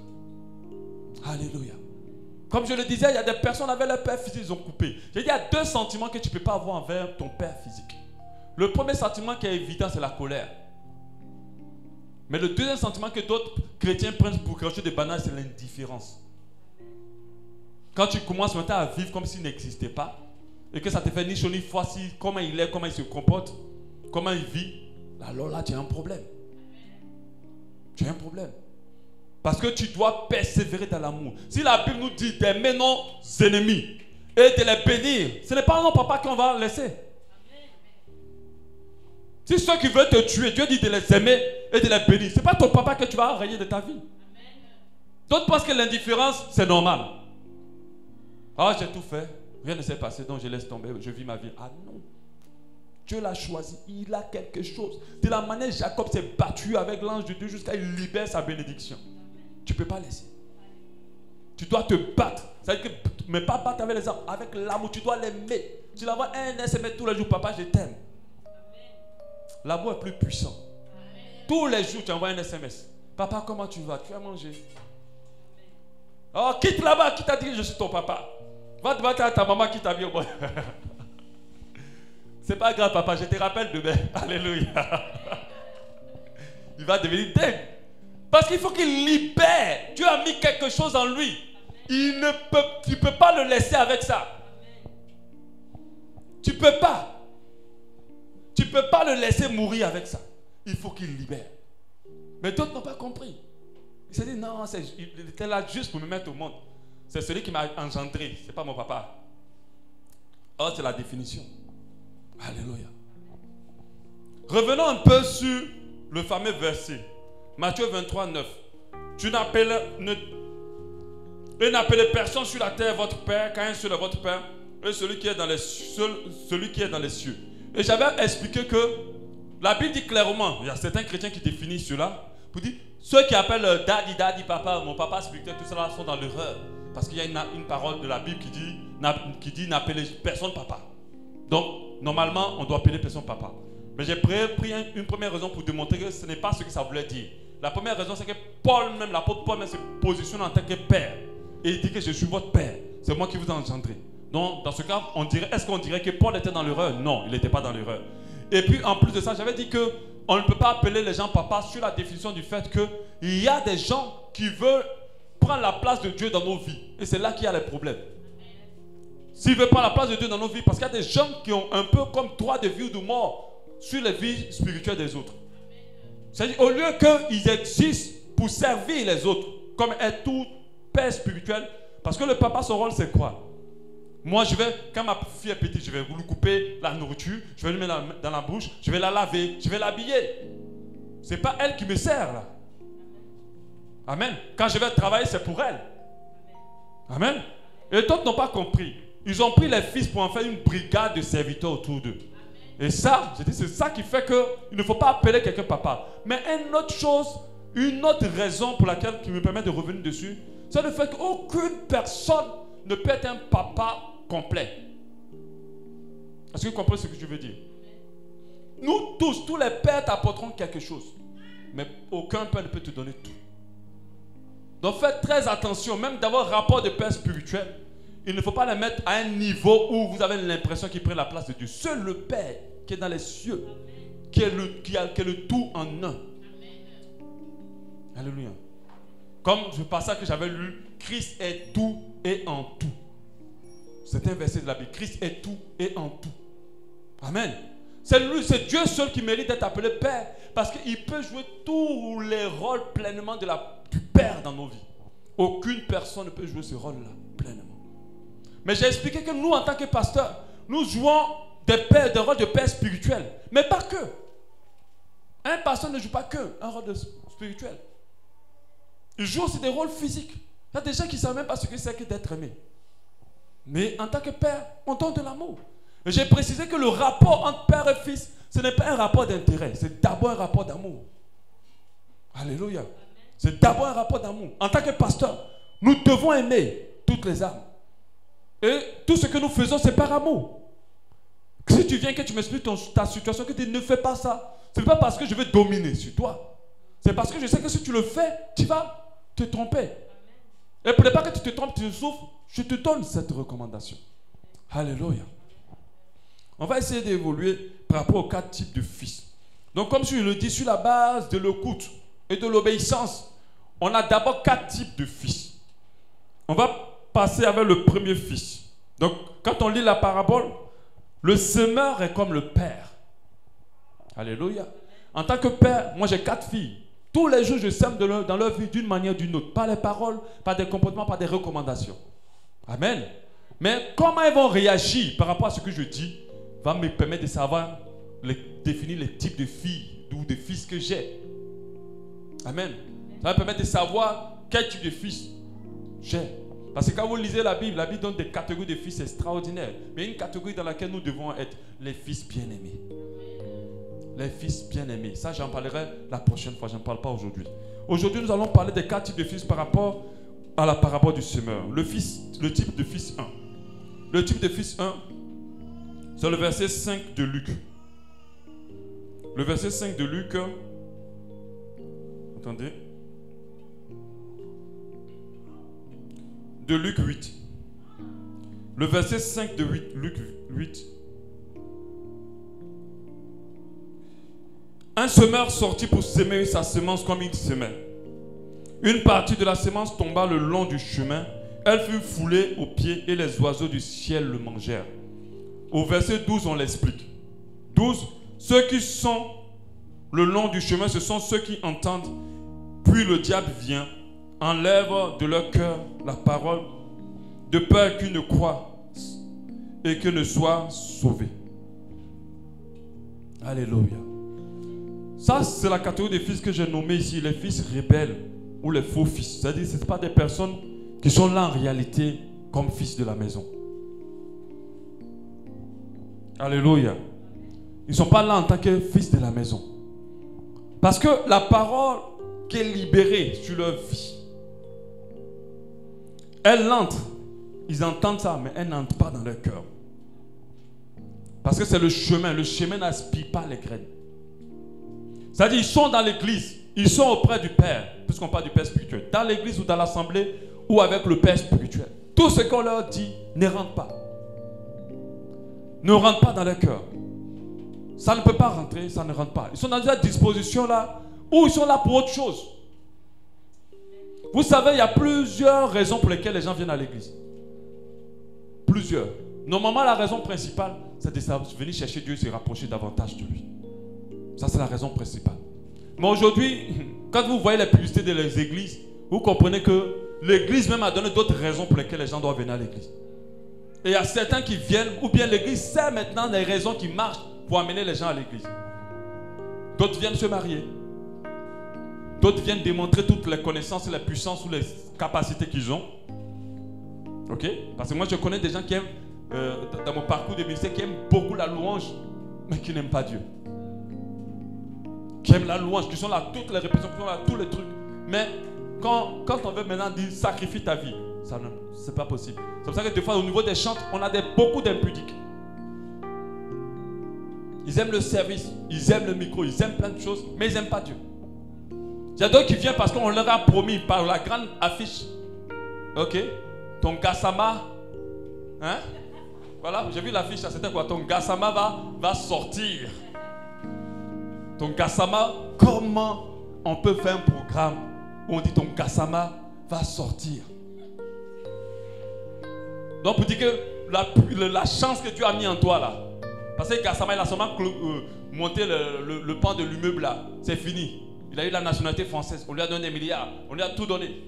Alléluia. Comme je le disais, il y a des personnes avec leur père physique, ils ont coupé. J'ai dit, il y a 2 sentiments que tu ne peux pas avoir envers ton père physique. Le premier sentiment qui est évident, c'est la colère. Mais le deuxième sentiment que d'autres chrétiens prennent pour quelque chose de banal, c'est l'indifférence. Quand tu commences maintenant à vivre comme s'il n'existait pas, et que ça te fait ni chaud ni froid, comment il est, comment il se comporte, comment il vit, alors là, tu as un problème. Tu as un problème. Parce que tu dois persévérer dans l'amour. Si la Bible nous dit d'aimer nos ennemis et de les bénir, ce n'est pas nos papas qu'on va laisser. Si ceux qui veulent te tuer, Dieu dit de les aimer et de les bénir. Ce n'est pas ton papa que tu vas rayer de ta vie. D'autres pensent que l'indifférence, c'est normal. Ah, j'ai tout fait. Rien ne s'est passé, donc je laisse tomber. Je vis ma vie. Ah non. Dieu l'a choisi. Il a quelque chose. De la manière Jacob s'est battu avec l'ange de Dieu jusqu'à il libère sa bénédiction. Tu ne peux pas laisser. Tu dois te battre. Ça veut dire que, mais pas battre avec les hommes. Avec l'amour, tu dois l'aimer. Tu l'envoies un SMS tous les jours. Papa, je t'aime. L'amour est plus puissant. Tous les jours, tu envoies un SMS. Papa, comment tu vas? Tu as mangé? Oh, quitte là-bas. Qui t'a dit que je suis ton papa? Va te battre à ta maman qui t'a mis au bois. C'est pas grave, papa. Je te rappelle demain. Alléluia. Il va devenir dingue. Parce qu'il faut qu'il libère. Dieu a mis quelque chose en lui. Tu ne peux pas le laisser avec ça. Tu ne peux pas. Tu ne peux pas le laisser mourir avec ça. Il faut qu'il libère. Mais d'autres n'ont pas compris. Ils se disent, non, il était là juste pour me mettre au monde. C'est celui qui m'a engendré. Ce n'est pas mon papa. Oh, c'est la définition. Alléluia. Revenons un peu sur le fameux verset. Matthieu 23, 9. N'appelez personne sur la terre votre Père, car un seul est votre Père, et celui qui est dans les cieux. Et j'avais expliqué que la Bible dit clairement, il y a certains chrétiens qui définissent cela, pour dire, ceux qui appellent daddy, papa, mon papa spirituel, tout cela sont dans l'erreur. Parce qu'il y a une parole de la Bible qui dit n'appelez personne papa. Donc, normalement, on doit appeler personne papa. Mais j'ai pris une première raison pour démontrer que ce n'est pas ce que ça voulait dire. La première raison, c'est que Paul, même l'apôtre Paul, même se positionne en tant que père. Et il dit que je suis votre père. C'est moi qui vous ai engendré. Donc, dans ce cas, est-ce qu'on dirait que Paul était dans l'erreur? Non, il n'était pas dans l'erreur. Et puis, en plus de ça, j'avais dit qu'on ne peut pas appeler les gens papa sur la définition du fait qu'il y a des gens qui veulent prendre la place de Dieu dans nos vies. Et c'est là qu'il y a les problèmes. S'ils veulent prendre la place de Dieu dans nos vies, parce qu'il y a des gens qui ont un peu comme droit de vie ou de mort sur les vies spirituelles des autres. C'est-à-dire, au lieu qu'ils existent pour servir les autres, comme être tout père spirituel, parce que le papa, son rôle, c'est quoi? Moi, quand ma fille est petite, je vais lui couper la nourriture, je vais lui mettre dans la bouche, je vais la laver, je vais l'habiller. Ce n'est pas elle qui me sert là. Amen. Quand je vais travailler, c'est pour elle. Amen. Et d'autres n'ont pas compris. Ils ont pris les fils pour en faire une brigade de serviteurs autour d'eux. Et ça, je dis, c'est ça qui fait qu'il ne faut pas appeler quelqu'un papa. Mais une autre chose, une autre raison pour laquelle qui me permet de revenir dessus, c'est le fait qu'aucune personne ne peut être un papa complet. Est-ce que vous comprenez ce que je veux dire? Nous tous les pères t'apporteront quelque chose. Mais aucun père ne peut te donner tout. Donc faites très attention, même d'avoir rapport de père spirituel. Il ne faut pas les mettre à un niveau où vous avez l'impression qu'il prend la place de Dieu. Seul le Père qui est dans les cieux, qui est le tout en un. Alléluia. Comme le passage que j'avais lu, Christ est tout et en tout. C'est un verset de la Bible. Christ est tout et en tout. Amen. C'est Dieu seul qui mérite d'être appelé Père, parce qu'il peut jouer tous les rôles pleinement du Père dans nos vies. Aucune personne ne peut jouer ce rôle-là pleinement. Mais j'ai expliqué que nous, en tant que pasteurs, nous jouons des rôles de père spirituel. Mais pas que. Un pasteur ne joue pas que un rôle spirituel. Il joue aussi des rôles physiques. Il y a des gens qui ne savent même pas ce que c'est que d'être aimé. Mais en tant que père, on donne de l'amour. Et j'ai précisé que le rapport entre père et fils, ce n'est pas un rapport d'intérêt. C'est d'abord un rapport d'amour. Alléluia. C'est d'abord un rapport d'amour. En tant que pasteur, nous devons aimer toutes les âmes. Et tout ce que nous faisons, c'est par amour. Si tu viens que tu m'expliques ta situation, que tu ne fais pas ça, ce n'est pas parce que je veux dominer sur toi. C'est parce que je sais que si tu le fais, tu vas te tromper. Et pour ne pas que tu te trompes, tu souffres, je te donne cette recommandation. Alléluia. On va essayer d'évoluer par rapport aux 4 types de fils. Donc comme je le dis, sur la base de l'écoute et de l'obéissance, on a d'abord 4 types de fils. On va passer avec le premier fils. Donc, quand on lit la parabole, le semeur est comme le père. Alléluia. En tant que père, moi j'ai 4 filles. Tous les jours, je sème dans leur vie d'une manière ou d'une autre. Par les paroles, par des comportements, par des recommandations. Amen. Mais comment elles vont réagir par rapport à ce que je dis va me permettre de savoir, définir les types de filles ou de fils que j'ai. Amen. Ça va me permettre de savoir quel type de fils j'ai. Parce que quand vous lisez la Bible donne des catégories de fils extraordinaires. Mais une catégorie dans laquelle nous devons être les fils bien-aimés. Les fils bien-aimés. Ça, j'en parlerai la prochaine fois. Je n'en parle pas aujourd'hui. Aujourd'hui, nous allons parler des 4 types de fils par rapport à la parabole du semeur. Le type de fils 1. Le type de fils 1, c'est le verset 5 de Luc. Le verset 5 de Luc. Attendez. De Luc 8. Le verset 5 de Luc 8. Un semeur sortit pour semer sa semence comme il semait. Une partie de la semence tomba le long du chemin. Elle fut foulée aux pieds et les oiseaux du ciel le mangèrent. Au verset 12, on l'explique. 12. Ceux qui sont le long du chemin, ce sont ceux qui entendent. Puis le diable vient, enlève de leur cœur la parole, de peur qu'ils ne croient et qu'ils ne soient sauvés. Alléluia. Ça, c'est la catégorie des fils que j'ai nommés ici, les fils rebelles ou les faux fils. C'est-à-dire que ce ne sont pas des personnes qui sont là en réalité comme fils de la maison. Alléluia. Ils ne sont pas là en tant que fils de la maison. Parce que la parole qui est libérée sur leur vie, elles entrent. Ils entendent ça, mais elles n'entrent pas dans leur cœur. Parce que c'est le chemin. Le chemin n'aspire pas les graines. C'est-à-dire, ils sont dans l'église. Ils sont auprès du Père. Puisqu'on parle du Père spirituel. Dans l'église ou dans l'assemblée ou avec le Père spirituel. Tout ce qu'on leur dit ne rentre pas. Ne rentre pas dans leur cœur. Ça ne peut pas rentrer, ça ne rentre pas. Ils sont dans cette disposition-là où ils sont là pour autre chose. Vous savez, il y a plusieurs raisons pour lesquelles les gens viennent à l'église. Plusieurs. Normalement, la raison principale, c'est de venir chercher Dieu et se rapprocher davantage de lui. Ça, c'est la raison principale. Mais aujourd'hui, quand vous voyez les publicités des églises, vous comprenez que l'église même a donné d'autres raisons pour lesquelles les gens doivent venir à l'église. Et il y a certains qui viennent, ou bien l'église sait maintenant les raisons qui marchent pour amener les gens à l'église. D'autres viennent se marier. D'autres viennent démontrer toutes les connaissances, les puissances ou les capacités qu'ils ont. Ok? Parce que moi, je connais des gens qui aiment, dans mon parcours de ministère, qui aiment beaucoup la louange, mais qui n'aiment pas Dieu. Qui aiment la louange, qui sont là, toutes les représentations, là, tous les trucs. Mais quand on veut maintenant dire sacrifie ta vie, ça ne, c'est pas possible. C'est pour ça que des fois, au niveau des chants, on a beaucoup d'impudiques. Ils aiment le service, ils aiment le micro, ils aiment plein de choses, mais ils n'aiment pas Dieu. Il y a d'autres qui viennent parce qu'on leur a promis par la grande affiche. Ok? Ton Gassama. Hein? Voilà, j'ai vu l'affiche, c'était quoi? Ton Gassama va sortir. Ton Gassama, comment on peut faire un programme où on dit ton Gassama va sortir? Donc, pour dire que la chance que Dieu a mis en toi là, parce que Gassama, il a seulement monté le pan de l'immeuble là, c'est fini. Il a eu la nationalité française, on lui a donné des milliards, on lui a tout donné.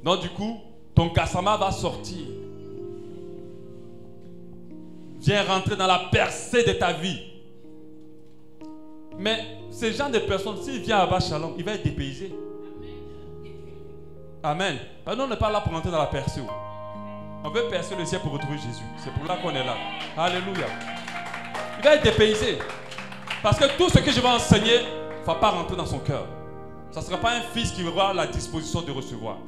Donc, du coup, ton Gassama va sortir. Viens rentrer dans la percée de ta vie. Mais ces gens de personnes, s'il vient à Bas Shalom, il va être dépaysé. Amen. Nous, on n'est pas là pour rentrer dans la percée. On veut percer le ciel pour retrouver Jésus. C'est pour là qu'on est là. Alléluia. Il va être dépaysé. Parce que tout ce que je vais enseigner ne va pas rentrer dans son cœur. Ça ne sera pas un fils qui aura la disposition de recevoir.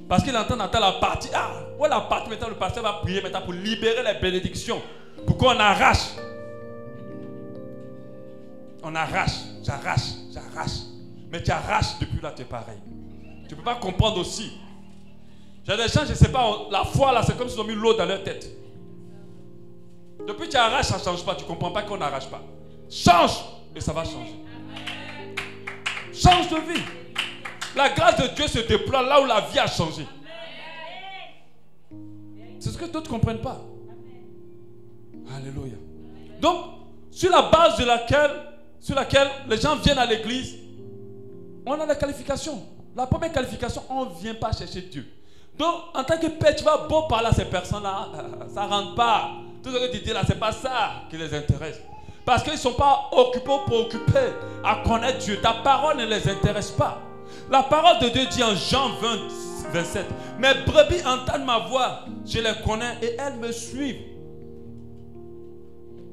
Parce qu'il entend dans la partie. Ah, ouais, la partie maintenant, le pasteur va prier maintenant pour libérer les bénédictions. Pour qu'on arrache. On arrache, j'arrache. Mais tu arraches depuis là, tu es pareil. Tu ne peux pas comprendre aussi. J'ai des gens, je ne sais pas, la foi là, c'est comme s'ils ont mis l'eau dans leur tête. Depuis que tu arraches, ça ne change pas. Tu ne comprends pas qu'on n'arrache pas. Change et ça va changer. Change de vie. La grâce de Dieu se déploie là où la vie a changé. C'est ce que d'autres ne comprennent pas. Alléluia. Donc, sur la base sur laquelle les gens viennent à l'église, on a la qualification. La première qualification, on ne vient pas chercher Dieu. Donc, en tant que père, tu vas beau parler à ces personnes-là, ça ne rentre pas. Tout ce que tu dis là, ce n'est pas ça qui les intéresse. Parce qu'ils ne sont pas occupés ou préoccupés à connaître Dieu. Ta parole ne les intéresse pas. La parole de Dieu dit en Jean 20, 27, « Mes brebis entendent ma voix, je les connais et elles me suivent. »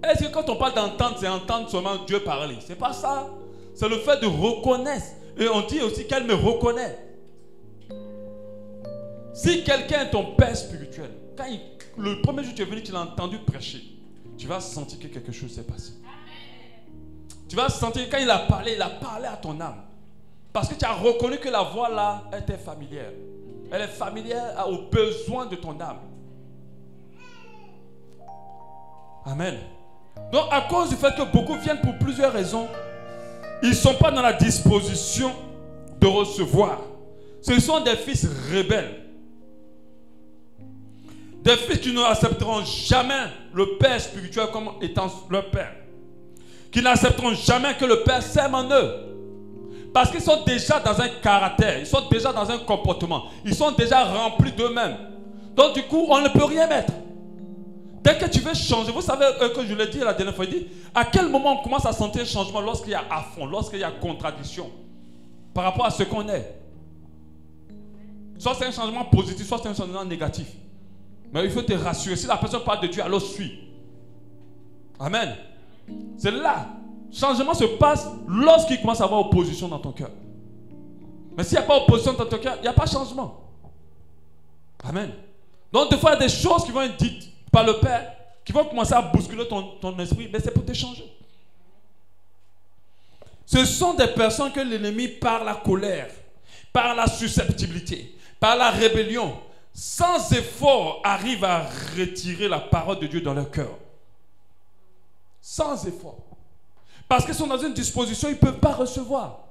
Est-ce que quand on parle d'entendre, c'est entendre seulement Dieu parler? Ce n'est pas ça. C'est le fait de reconnaître. Et on dit aussi qu'elle me reconnaît. Si quelqu'un est ton père spirituel, quand le premier jour que tu es venu, tu l'as entendu prêcher, tu vas sentir que quelque chose s'est passé. Tu vas sentir que quand il a parlé à ton âme. Parce que tu as reconnu que la voix là était familière. Elle est familière aux besoins de ton âme. Amen. Donc à cause du fait que beaucoup viennent pour plusieurs raisons, ils ne sont pas dans la disposition de recevoir. Ce sont des fils rebelles. Des fils qui n'accepteront jamais le Père spirituel comme étant leur Père. Qui n'accepteront jamais que le Père s'aime en eux. Parce qu'ils sont déjà dans un caractère, ils sont déjà dans un comportement, ils sont déjà remplis d'eux-mêmes. Donc du coup, on ne peut rien mettre. Dès que tu veux changer, vous savez que je l'ai dit la dernière fois, il dit, à quel moment on commence à sentir un changement lorsqu'il y a affront, lorsqu'il y a contradiction par rapport à ce qu'on est. Soit c'est un changement positif, soit c'est un changement négatif. Mais il faut te rassurer, si la personne parle de Dieu, alors suis. Amen. C'est là. Le changement se passe lorsqu'il commence à avoir opposition dans ton cœur. Mais s'il n'y a pas opposition dans ton cœur, il n'y a pas de changement. Amen. Donc, des fois, il y a des choses qui vont être dites par le Père, qui vont commencer à bousculer ton esprit, mais c'est pour te changer. Ce sont des personnes que l'ennemi, par la colère, par la susceptibilité, par la rébellion, sans effort, arrive à retirer la parole de Dieu dans leur cœur. Sans effort. Parce qu'ils sont dans une disposition, ils ne peuvent pas recevoir.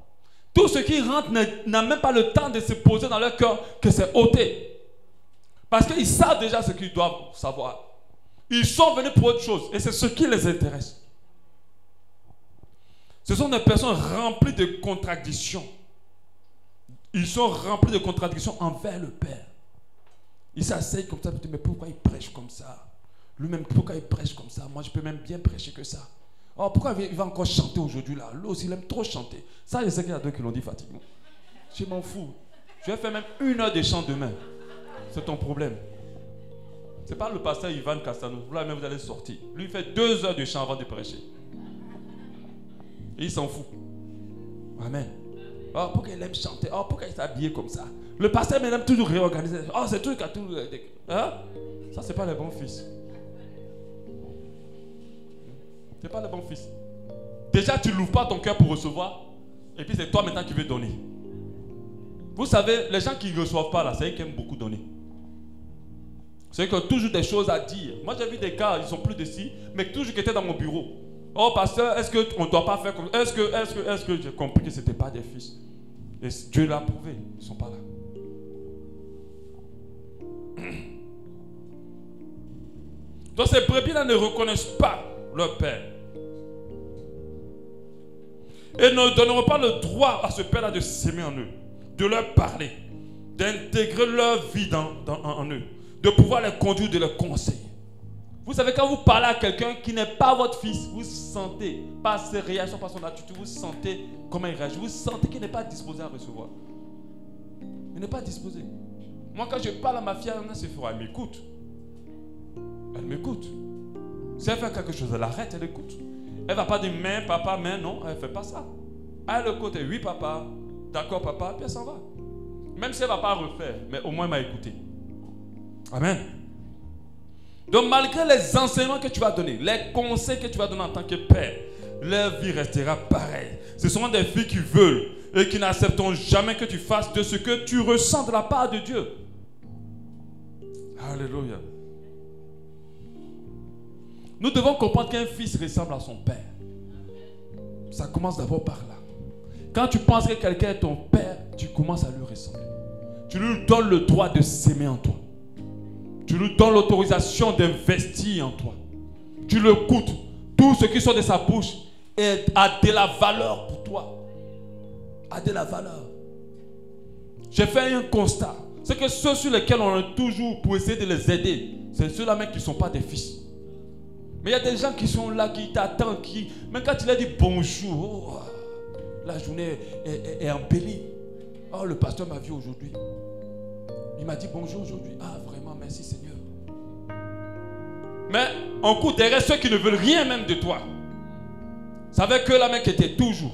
Tout ce qui rentre n'a même pas le temps de se poser dans leur cœur que c'est ôté. Parce qu'ils savent déjà ce qu'ils doivent savoir. Ils sont venus pour autre chose et c'est ce qui les intéresse. Ce sont des personnes remplies de contradictions. Ils sont remplis de contradictions envers le Père. Ils s'asseyent comme ça, mais pourquoi il prêche comme ça? Lui-même, pourquoi il prêche comme ça? Moi, je peux même bien prêcher que ça. Oh, pourquoi il va encore chanter aujourd'hui là? Lui aussi, il aime trop chanter. Ça, je sais qu'il y a d'autres qui l'ont dit fatigant. Je m'en fous. Je vais faire même 1 heure de chant demain. C'est ton problème. C'est pas le pasteur Ivan Castano. Vous là même vous allez sortir. Lui, il fait 2 heures de chant avant de prêcher. Et il s'en fout. Amen. Oh, pourquoi il aime chanter? Oh, pourquoi il s'habille comme ça? Le pasteur même aime toujours réorganiser. Oh, c'est tout qu'à tout. Hein? Ça, c'est pas le bon fils. C'est pas le bon fils. Déjà, tu n'ouvres pas ton cœur pour recevoir. Et puis, c'est toi maintenant qui veux donner. Vous savez, les gens qui ne reçoivent pas là, c'est eux qui aiment beaucoup donner. C'est eux qui ont toujours des choses à dire. Moi, j'ai vu des gars, ils sont plus d'ici, mais toujours qui étaient dans mon bureau. Oh, pasteur, est-ce qu'on ne doit pas faire comme ça? Est-ce que j'ai compris que ce n'était pas des fils? Et Dieu l'a prouvé, ils ne sont pas là. Donc, ces brebis-là ne reconnaissent pas leur père. Et ne donneront pas le droit à ce père-là de s'aimer en eux, de leur parler, d'intégrer leur vie en eux, de pouvoir les conduire, de les conseiller. Vous savez, quand vous parlez à quelqu'un qui n'est pas votre fils, vous sentez, par ses réactions, par son attitude, vous sentez comment il réagit, vous sentez qu'il n'est pas disposé à recevoir. Il n'est pas disposé. Moi, quand je parle à ma fille, elle m'écoute. Elle m'écoute. Si elle fait quelque chose, elle arrête, elle écoute. Elle ne va pas dire mais papa, mais non, elle ne fait pas ça. Elle écoute, oui papa, d'accord papa, puis elle s'en va. Même si elle ne va pas refaire, mais au moins elle m'a écouté. Amen. Donc malgré les enseignements que tu vas donner, les conseils que tu vas donner en tant que père, leur vie restera pareille. Ce sont des filles qui veulent et qui n'accepteront jamais que tu fasses de ce que tu ressens de la part de Dieu. Alléluia. Nous devons comprendre qu'un fils ressemble à son père. Ça commence d'abord par là. Quand tu penses que quelqu'un est ton père, tu commences à lui ressembler. Tu lui donnes le droit de s'aimer en toi. Tu lui donnes l'autorisation d'investir en toi. Tu l'écoutes. Tout ce qui sort de sa bouche a de la valeur pour toi. A de la valeur. J'ai fait un constat. C'est que ceux sur lesquels on est toujours pour essayer de les aider, c'est ceux-là même qui ne sont pas des fils. Mais il y a des gens qui sont là, qui t'attendent, même quand tu leur dis bonjour, oh, la journée est embellie. Oh, le pasteur m'a vu aujourd'hui. Il m'a dit bonjour aujourd'hui. Ah, vraiment, merci Seigneur. Mais on court derrière ceux qui ne veulent rien même de toi. Ça veut que la main qui était toujours.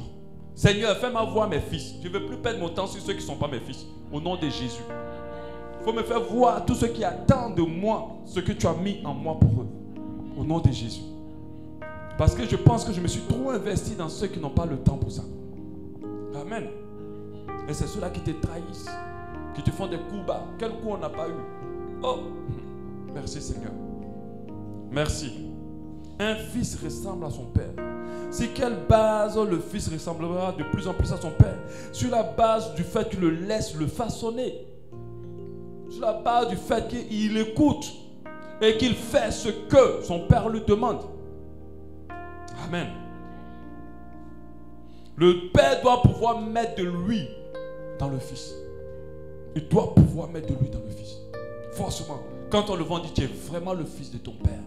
Seigneur, fais-moi voir mes fils. Je ne veux plus perdre mon temps sur ceux qui ne sont pas mes fils. Au nom de Jésus. Il faut me faire voir tous ceux qui attendent de moi ce que tu as mis en moi pour eux. Au nom de Jésus. Parce que je pense que je me suis trop investi dans ceux qui n'ont pas le temps pour ça. Amen. Et c'est ceux-là qui te trahissent, qui te font des coups bas. Quel coup on n'a pas eu? Oh, merci Seigneur. Merci. Un fils ressemble à son père. Sur quelle base le fils ressemblera de plus en plus à son père? Sur la base du fait qu'il le laisse le façonner. Sur la base du fait qu'il écoute et qu'il fait ce que son père lui demande. Amen. Le père doit pouvoir mettre de lui dans le fils. Il doit pouvoir mettre de lui dans le fils. Forcément. Quand on le voit, on dit tu es vraiment le fils de ton père.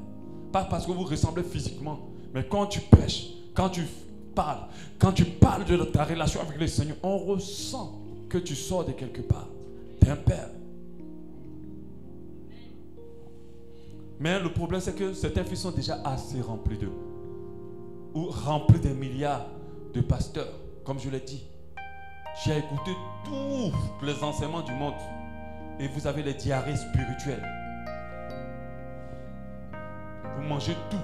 Pas parce que vous ressemblez physiquement, mais quand tu prêches, quand tu parles de ta relation avec le Seigneur, on ressent que tu sors de quelque part. Tu es un père. Mais le problème, c'est que certains fils sont déjà assez remplis d'eux. Ou remplis des milliards de pasteurs. Comme je l'ai dit, j'ai écouté tous les enseignements du monde. et vous avez les diarrhées spirituelles. Vous mangez tout.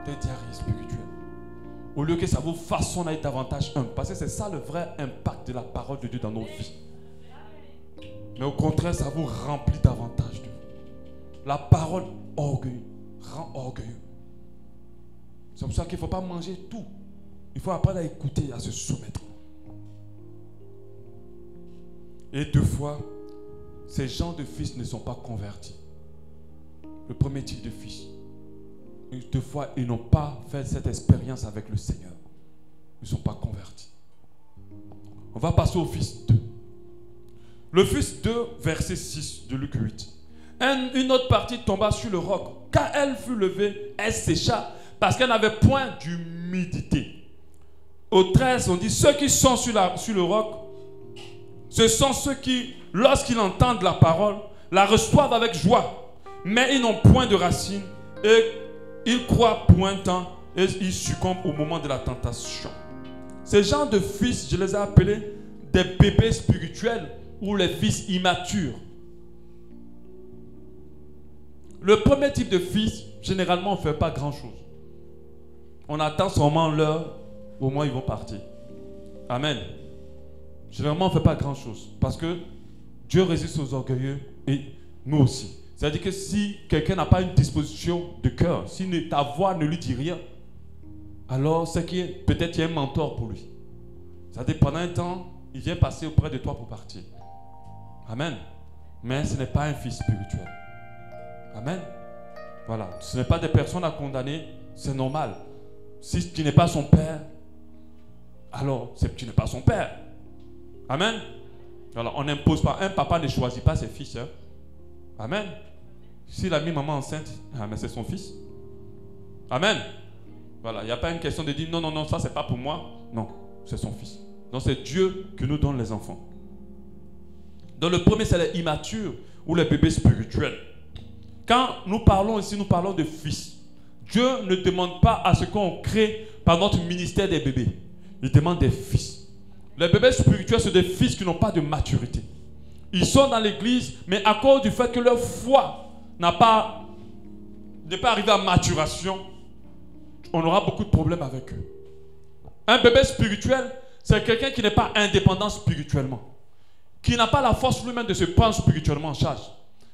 Des diarrhées spirituelles. Au lieu que ça vous façonne à être davantage humble. Parce que c'est ça le vrai impact de la parole de Dieu dans nos vies. Mais au contraire, ça vous remplit davantage de vous. La parole rend orgueilleux. C'est pour ça qu'il ne faut pas manger tout. Il faut apprendre à écouter, à se soumettre. Et deux fois, ces gens de fils ne sont pas convertis. Le premier type de fils. Deux fois, ils n'ont pas fait cette expérience avec le Seigneur. Ils ne sont pas convertis. On va passer au fils 2. Le fils 2, verset 6 de Luc 8. Une autre partie tomba sur le roc. Quand elle fut levée, elle sécha parce qu'elle n'avait point d'humidité. Au 13, on dit, ceux qui sont sur le roc, ce sont ceux qui, lorsqu'ils entendent la parole, la reçoivent avec joie. Mais ils n'ont point de racines et ils croient pour un temps et ils succombent au moment de la tentation. Ces gens de fils, je les ai appelés des bébés spirituels ou les fils immatures. Le premier type de fils, généralement, on ne fait pas grand-chose. On attend seulement l'heure, au moins ils vont partir. Amen. Généralement, on ne fait pas grand-chose parce que Dieu résiste aux orgueilleux et nous aussi. C'est-à-dire que si quelqu'un n'a pas une disposition de cœur, si ta voix ne lui dit rien, alors c'est qu'il peut-être y a un mentor pour lui. C'est-à-dire pendant un temps, il vient passer auprès de toi pour partir. Amen. Mais ce n'est pas un fils spirituel. Amen. Voilà. Ce n'est pas des personnes à condamner, c'est normal. Si tu n'es pas son père, alors tu n'es pas son père. Amen. Alors on n'impose pas. Un papa ne choisit pas ses fils. Hein. Amen. S'il a mis maman enceinte, mais c'est son fils. Amen. Voilà, il n'y a pas une question de dire non, ça c'est pas pour moi. Non, c'est son fils. Donc c'est Dieu qui nous donne les enfants. Donc le premier c'est les immatures ou les bébés spirituels. Quand nous parlons ici, nous parlons de fils. Dieu ne demande pas à ce qu'on crée par notre ministère des bébés. Il demande des fils. Les bébés spirituels, c'est des fils qui n'ont pas de maturité. Ils sont dans l'église, mais à cause du fait que leur foi n'est pas arrivée à maturation, on aura beaucoup de problèmes avec eux. Un bébé spirituel, c'est quelqu'un qui n'est pas indépendant spirituellement, qui n'a pas la force lui-même de se prendre spirituellement en charge,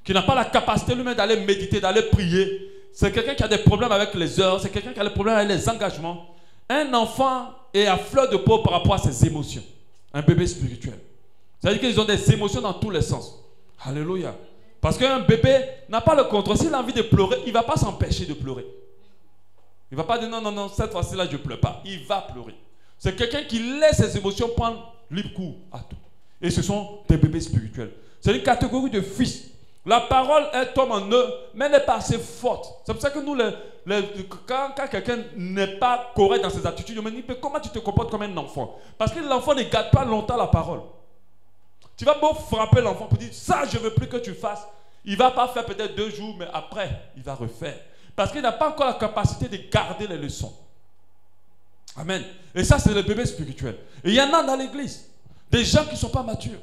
qui n'a pas la capacité lui-même d'aller méditer, d'aller prier. C'est quelqu'un qui a des problèmes avec les heures, c'est quelqu'un qui a des problèmes avec les engagements. Un enfant est à fleur de peau par rapport à ses émotions. Un bébé spirituel. C'est-à-dire qu'ils ont des émotions dans tous les sens. Alléluia. Parce qu'un bébé n'a pas le contrôle. S'il a envie de pleurer, il ne va pas s'empêcher de pleurer. Il ne va pas dire non, cette fois-ci-là, je ne pleure pas. Il va pleurer. C'est quelqu'un qui laisse ses émotions prendre libre cours à tout. Et ce sont des bébés spirituels. C'est une catégorie de fils. La parole, elle tombe en eux, mais elle n'est pas assez forte. C'est pour ça que nous, quand quelqu'un n'est pas correct dans ses attitudes, on me dit, mais comment tu te comportes comme un enfant? Parce que l'enfant ne garde pas longtemps la parole. Tu vas beau frapper l'enfant pour dire, ça, je ne veux plus que tu fasses. Il ne va pas faire peut-être 2 jours, mais après, il va refaire. Parce qu'il n'a pas encore la capacité de garder les leçons. Amen. Et ça, c'est le bébé spirituel. Et il y en a dans l'église. Des gens qui ne sont pas matures.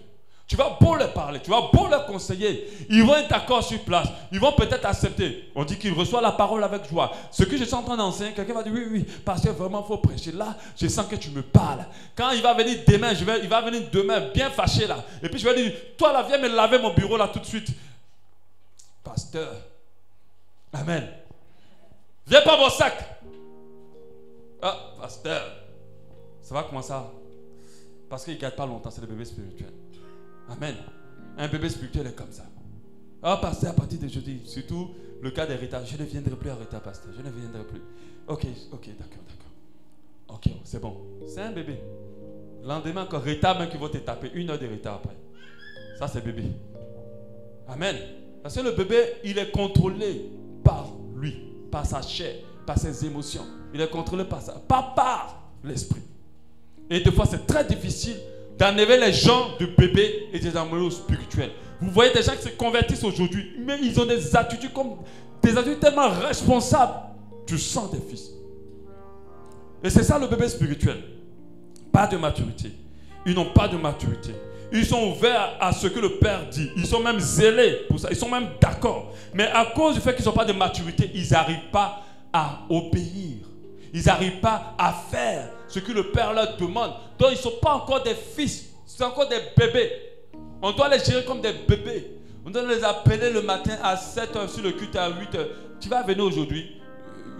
Tu vas beau leur parler, tu vas beau leur conseiller. Ils vont être d'accord sur place. Ils vont peut-être accepter. On dit qu'ils reçoivent la parole avec joie. Ce que je suis en train d'enseigner, quelqu'un va dire oui, parce que vraiment il faut prêcher. Là, je sens que tu me parles. Quand il va venir demain, il va venir demain bien fâché là. Et puis je vais dire, toi là, viens me laver mon bureau là tout de suite. Pasteur. Amen. Viens pas mon sac. Ah, pasteur. Ça va commencer ça. Parce qu'il ne garde pas longtemps, c'est le bébé spirituel. Amen. Un bébé spirituel est comme ça. Ah, pasteur, à partir de jeudi, surtout le cas d'héritage, je ne viendrai plus arrêter, pasteur. Je ne viendrai plus. Ok, d'accord. Ok, c'est bon. C'est un bébé. Le lendemain, encore, retard même qui vont te taper. 1 heure de retard après. Ça, c'est bébé. Amen. Parce que le bébé, il est contrôlé par lui, par sa chair, par ses émotions. Il est contrôlé par ça, pas par l'esprit. Et des fois, c'est très difficile d'enlever les gens de bébés et des amoureux spirituels. Vous voyez des gens qui se convertissent aujourd'hui, mais ils ont des attitudes tellement responsables. Tu sens des fils. Et c'est ça le bébé spirituel. Pas de maturité. Ils n'ont pas de maturité. Ils sont ouverts à ce que le Père dit. Ils sont même zélés pour ça. Ils sont même d'accord. Mais à cause du fait qu'ils n'ont pas de maturité, ils n'arrivent pas à obéir. Ils n'arrivent pas à faire ce que le Père leur demande. Donc ils ne sont pas encore des fils. C'est encore des bébés. On doit les gérer comme des bébés. On doit les appeler le matin à 7h sur le culte à 8h. Tu vas venir aujourd'hui?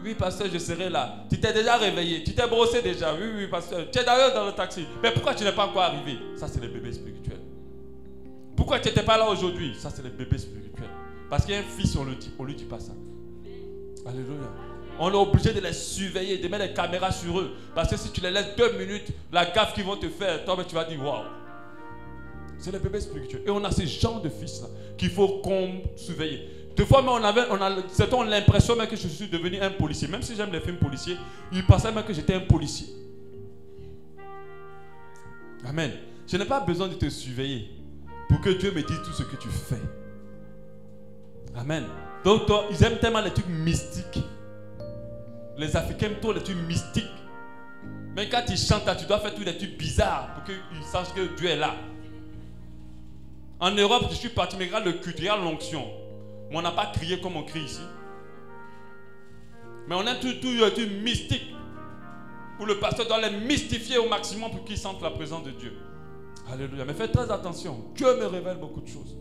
Oui, pasteur, je serai là. Tu t'es déjà réveillé. Tu t'es brossé déjà. Oui, oui, pasteur. Tu es d'ailleurs dans le taxi. Mais pourquoi tu n'es pas encore arrivé? Ça, c'est les bébés spirituels. Pourquoi tu n'étais pas là aujourd'hui? Ça, c'est les bébés spirituels. Parce qu'il y a un fils, on ne lui dit pas ça. Alléluia. On est obligé de les surveiller, de mettre des caméras sur eux. Parce que si tu les laisses 2 minutes, la gaffe qu'ils vont te faire, toi, tu vas dire waouh. C'est les bébés spirituels. Et on a ces genres de fils-là qu'il faut surveiller. Des fois, certains ont l'impression même que je suis devenu un policier. Même si j'aime les films policiers, ils pensaient même que j'étais un policier. Amen. Je n'ai pas besoin de te surveiller pour que Dieu me dise tout ce que tu fais. Amen. Donc, ils aiment tellement les trucs mystiques. Les Africains aiment trop les trucs mystiques. Mais quand ils chantent, tu dois faire tous les trucs bizarres pour qu'ils sachent que Dieu est là. En Europe, je suis parti, mais regarde le culte, regarde l'onction. On n'a pas crié comme on crie ici. Mais on a tout mystique. Où le pasteur doit les mystifier au maximum pour qu'ils sentent la présence de Dieu. Alléluia. Mais faites très attention. Dieu me révèle beaucoup de choses.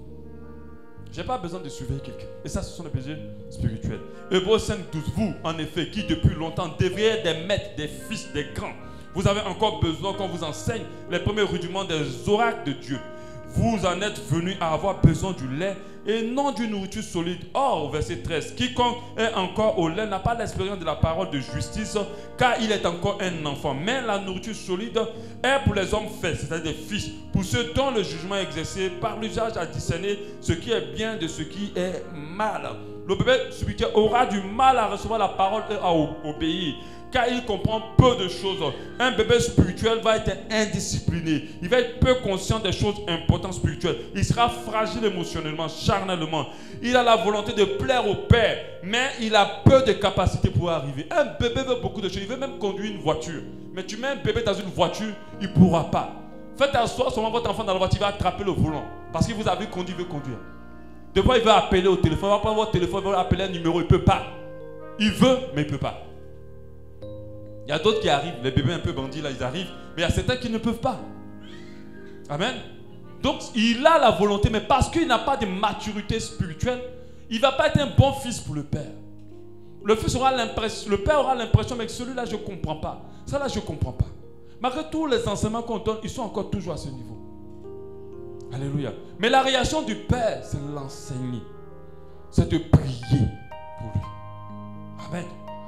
Je n'ai pas besoin de surveiller quelqu'un. Et ça, ce sont les péchés spirituels. Hébreux 5, 12. Vous, en effet, qui depuis longtemps devriez être des maîtres, des fils, des grands. Vous avez encore besoin qu'on vous enseigne les premiers rudiments des oracles de Dieu. Vous en êtes venus à avoir besoin du lait et non d'une nourriture solide. Or, verset 13, quiconque est encore au lait n'a pas l'expérience de la parole de justice, car il est encore un enfant. Mais la nourriture solide est pour les hommes faits, c'est-à-dire des fils, pour ceux dont le jugement est exercé par l'usage à discerner ce qui est bien de ce qui est mal. Le bébé spirituel aura du mal à recevoir la parole et à obéir, car il comprend peu de choses. Un bébé spirituel va être indiscipliné. Il va être peu conscient des choses importantes spirituelles. Il sera fragile émotionnellement, charnellement. Il a la volonté de plaire au Père, mais il a peu de capacités pour arriver. Un bébé veut beaucoup de choses. Il veut même conduire une voiture. Mais tu mets un bébé dans une voiture, il ne pourra pas. Faites asseoir seulement votre enfant dans la voiture, il va attraper le volant. Parce qu'il vous a vu conduire, il veut conduire. Des fois, il veut appeler au téléphone. Il ne va pas avoir téléphone, il veut appeler un numéro, il ne peut pas. Il veut, mais il ne peut pas. Il y a d'autres qui arrivent, les bébés un peu bandits là, ils arrivent, mais il y a certains qui ne peuvent pas. Amen. Donc il a la volonté, mais parce qu'il n'a pas de maturité spirituelle, il ne va pas être un bon fils pour le Père. Le Père aura l'impression, mais celui-là je ne comprends pas. Ça là je ne comprends pas. Malgré tous les enseignements qu'on donne, ils sont encore toujours à ce niveau. Alléluia. Mais la réaction du Père, c'est l'enseigner. C'est de prier pour lui. Amen.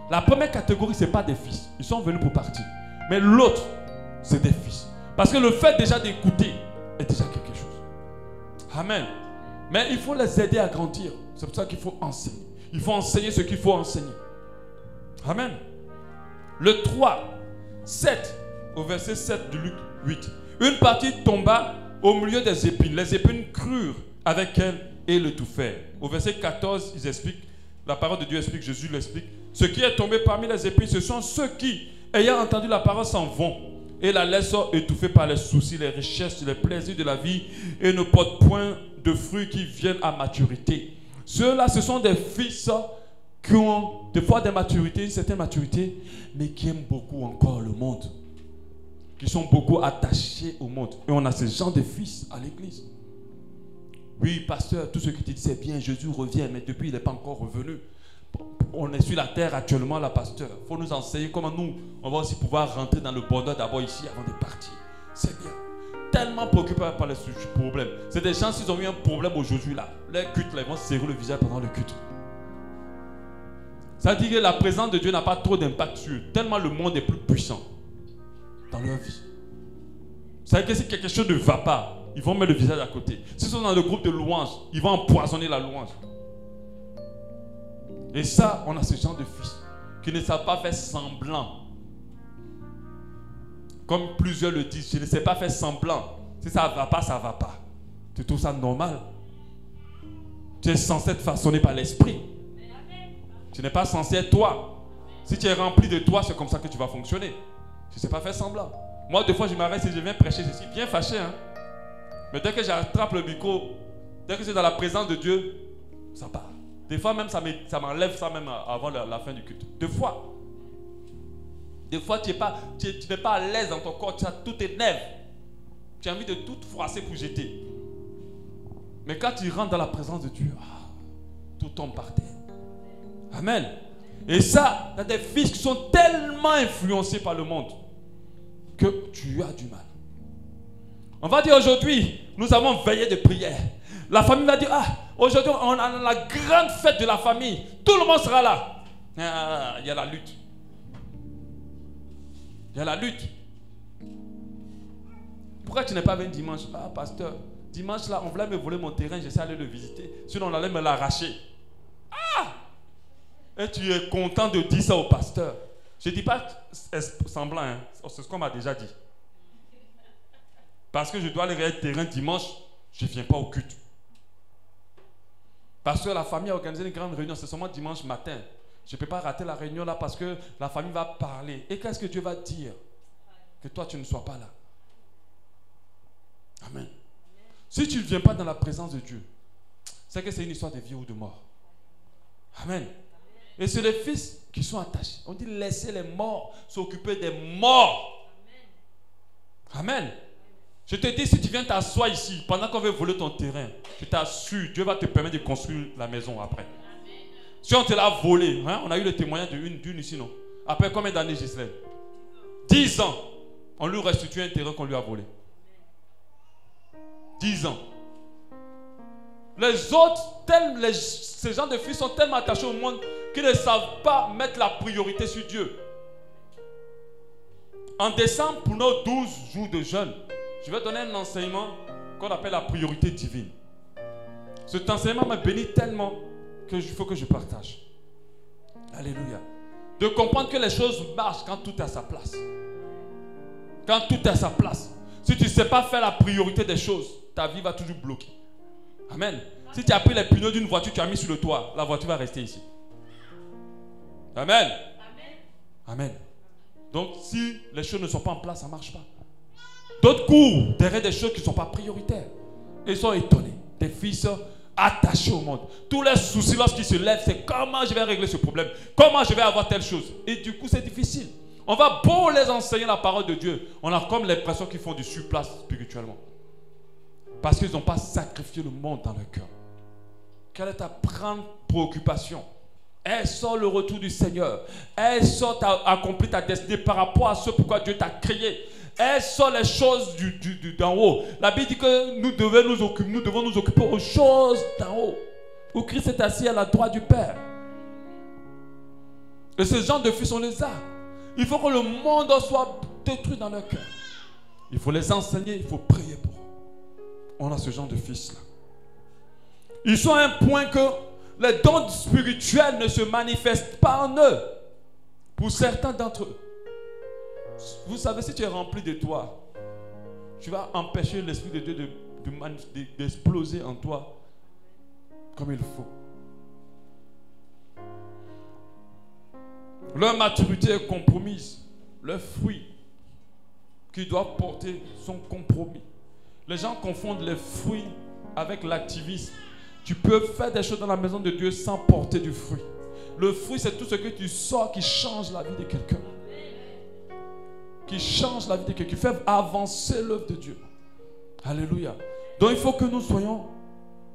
La première catégorie, ce n'est pas des fils. Ils sont venus pour partir. Mais l'autre, c'est des fils. Parce que le fait déjà d'écouter est déjà quelque chose. Amen. Mais il faut les aider à grandir. C'est pour ça qu'il faut enseigner. Il faut enseigner ce qu'il faut enseigner. Amen. Le 3, 7, au verset 7 de Luc 8. Une partie tomba au milieu des épines. Les épines crurent avec elle et le touffèrent. Au verset 14, ils expliquent, la parole de Dieu explique, Jésus l'explique. Ce qui est tombé parmi les épines, ce sont ceux qui, ayant entendu la parole, s'en vont et la laissent étouffée par les soucis, les richesses, les plaisirs de la vie et ne portent point de fruits qui viennent à maturité. Ceux-là, ce sont des fils qui ont des fois des maturités, une certaine maturité, mais qui aiment beaucoup encore le monde, qui sont beaucoup attachés au monde. Et on a ce genre de fils à l'église. Oui, pasteur, tout ce que tu dis c'est bien, Jésus revient, mais depuis il n'est pas encore revenu. On est sur la terre actuellement là, pasteur. Il faut nous enseigner comment nous, on va aussi pouvoir rentrer dans le bonheur d'abord ici avant de partir. C'est bien. Tellement préoccupés par les problèmes. C'est des gens, s'ils ont eu un problème aujourd'hui là, les cultes là, ils vont se serrer le visage pendant le culte. Ça dit que la présence de Dieu n'a pas trop d'impact sur eux, tellement le monde est plus puissant dans leur vie. Ça veut dire que si quelque chose ne va pas, ils vont mettre le visage à côté. S'ils sont dans le groupe de louanges, ils vont empoisonner la louange. Et ça, on a ce genre de fils qui ne savent pas faire semblant. Comme plusieurs le disent, je ne sais pas faire semblant. Si ça ne va pas, ça ne va pas. Tu trouves ça normal? Tu es censé être façonné par l'esprit. Tu n'es pas censé être toi. Si tu es rempli de toi, c'est comme ça que tu vas fonctionner. Je ne sais pas faire semblant. Moi, des fois, je m'arrête et je viens prêcher, je suis bien fâché. Hein? Mais dès que j'attrape le micro, dès que c'est dans la présence de Dieu, ça part. Des fois même, ça m'enlève ça même avant la fin du culte. Des fois, tu n'es pas à l'aise dans ton corps, tu as tout tes nerfs. Tu as envie de tout froisser pour jeter. Mais quand tu rentres dans la présence de Dieu, tout tombe par terre. Amen. Et ça, il y a des fils qui sont tellement influencés par le monde que tu as du mal. On va dire aujourd'hui, nous avons veillé de prière. La famille va dire, aujourd'hui on a la grande fête de la famille. Tout le monde sera là. Il y a la lutte. Il y a la lutte. Pourquoi tu n'es pas venu dimanche? Pasteur, dimanche là, on voulait me voler mon terrain, j'essaie d'aller le visiter. Sinon on allait me l'arracher. Et tu es content de dire ça au pasteur. Je ne dis pas semblant, hein. C'est ce qu'on m'a déjà dit. Parce que je dois aller regarder le terrain dimanche, je ne viens pas au culte. Parce que la famille a organisé une grande réunion, c'est seulement dimanche matin. Je ne peux pas rater la réunion là parce que la famille va parler. Et qu'est-ce que Dieu va dire? Que toi tu ne sois pas là. Amen. Si tu ne viens pas dans la présence de Dieu, c'est que c'est une histoire de vie ou de mort. Amen. Et c'est les fils qui sont attachés. On dit laissez les morts s'occuper des morts. Amen. Je te dis, si tu viens t'asseoir ici, pendant qu'on veut voler ton terrain, je t'assure, Dieu va te permettre de construire la maison après. Si on te l'a volé, hein, on a eu le témoignage d'une ici, non? Après combien d'années, Gisèle? 10 ans. On lui restitue un terrain qu'on lui a volé. 10 ans. Les autres, ces gens de fils sont tellement attachés au monde qu'ils ne savent pas mettre la priorité sur Dieu. En décembre, pour nos 12 jours de jeûne, je vais donner un enseignement qu'on appelle la priorité divine. Cet enseignement m'a béni tellement qu'il faut que je partage. Alléluia. De comprendre que les choses marchent quand tout est à sa place. Quand tout est à sa place. Si tu ne sais pas faire la priorité des choses, ta vie va toujours bloquer. Amen. Si tu as pris les pneus d'une voiture, tu as mis sur le toit, la voiture va rester ici. Amen. Amen. Donc, si les choses ne sont pas en place, ça ne marche pas. D'autres courent derrière des choses qui ne sont pas prioritaires. Et ils sont étonnés. Des fils attachés au monde. Tous les soucis lorsqu'ils se lèvent, c'est comment je vais régler ce problème. Comment je vais avoir telle chose. Et du coup, c'est difficile. On va beau les enseigner la parole de Dieu. On a comme l'impression qu'ils font du surplace spirituellement. Parce qu'ils n'ont pas sacrifié le monde dans leur cœur. Quelle est ta grande préoccupation? Est-ce le retour du Seigneur? Est-ce que tu as accompli ta destinée par rapport à ce pourquoi Dieu t'a créé? Est-ce les choses d'en haut? La Bible dit que nous devons nous occuper aux choses d'en haut. Où Christ est assis à la droite du Père. Et ce genre de fils, on les a. Il faut que le monde soit détruit dans leur cœur. Il faut les enseigner, il faut prier pour eux. On a ce genre de fils-là. Ils sont à un point que les dons spirituels ne se manifestent pas en eux. Pour certains d'entre eux. Vous savez, si tu es rempli de toi, tu vas empêcher l'Esprit de Dieu d'exploser en toi comme il faut. Leur maturité est compromise. Leurs fruits qu'ils doivent porter sont compromis. Les gens confondent les fruits avec l'activisme. Tu peux faire des choses dans la maison de Dieu sans porter du fruit. Le fruit, c'est tout ce que tu sors qui change la vie de quelqu'un. Qui change la vie de quelqu'un, qui fait avancer l'œuvre de Dieu. Alléluia. Donc il faut que nous soyons,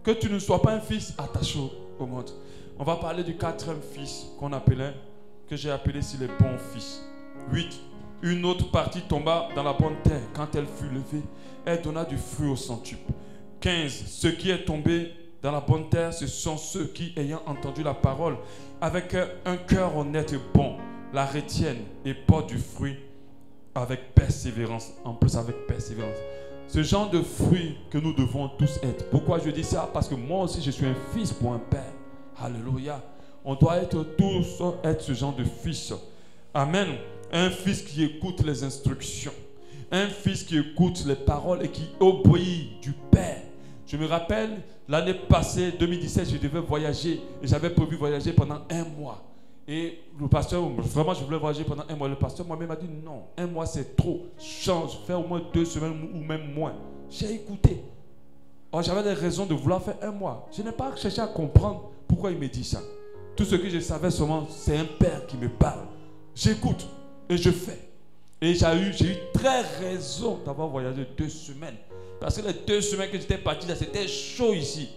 que tu ne sois pas un fils attaché au monde. On va parler du 4e fils que j'ai appelé ici les bons fils. 8. Une autre partie tomba dans la bonne terre. Quand elle fut levée, elle donna du fruit au centuple. 15. Ce qui est tombé dans la bonne terre, ce sont ceux qui, ayant entendu la parole, avec un cœur honnête et bon, la retiennent et portent du fruit avec persévérance. En plus, avec persévérance. Ce genre de fruit que nous devons tous être. Pourquoi je dis ça? Parce que moi aussi, je suis un fils pour un père. Alléluia. On doit tous être ce genre de fils. Amen. Un fils qui écoute les instructions. Un fils qui écoute les paroles et qui obéit du Père. Je me rappelle, l'année passée, 2017, je devais voyager. Et j'avais prévu voyager pendant 1 mois. Et le pasteur, vraiment, je voulais voyager pendant 1 mois. Le pasteur moi-même m'a dit non, 1 mois c'est trop. Change, fais au moins 2 semaines ou même moins. J'ai écouté. Oh, j'avais des raisons de vouloir faire un mois. Je n'ai pas cherché à comprendre pourquoi il me dit ça. Tout ce que je savais seulement, c'est un père qui me parle. J'écoute et je fais. Et j'ai eu très raison d'avoir voyagé 2 semaines. Parce que les 2 semaines que j'étais parti, là, c'était chaud ici.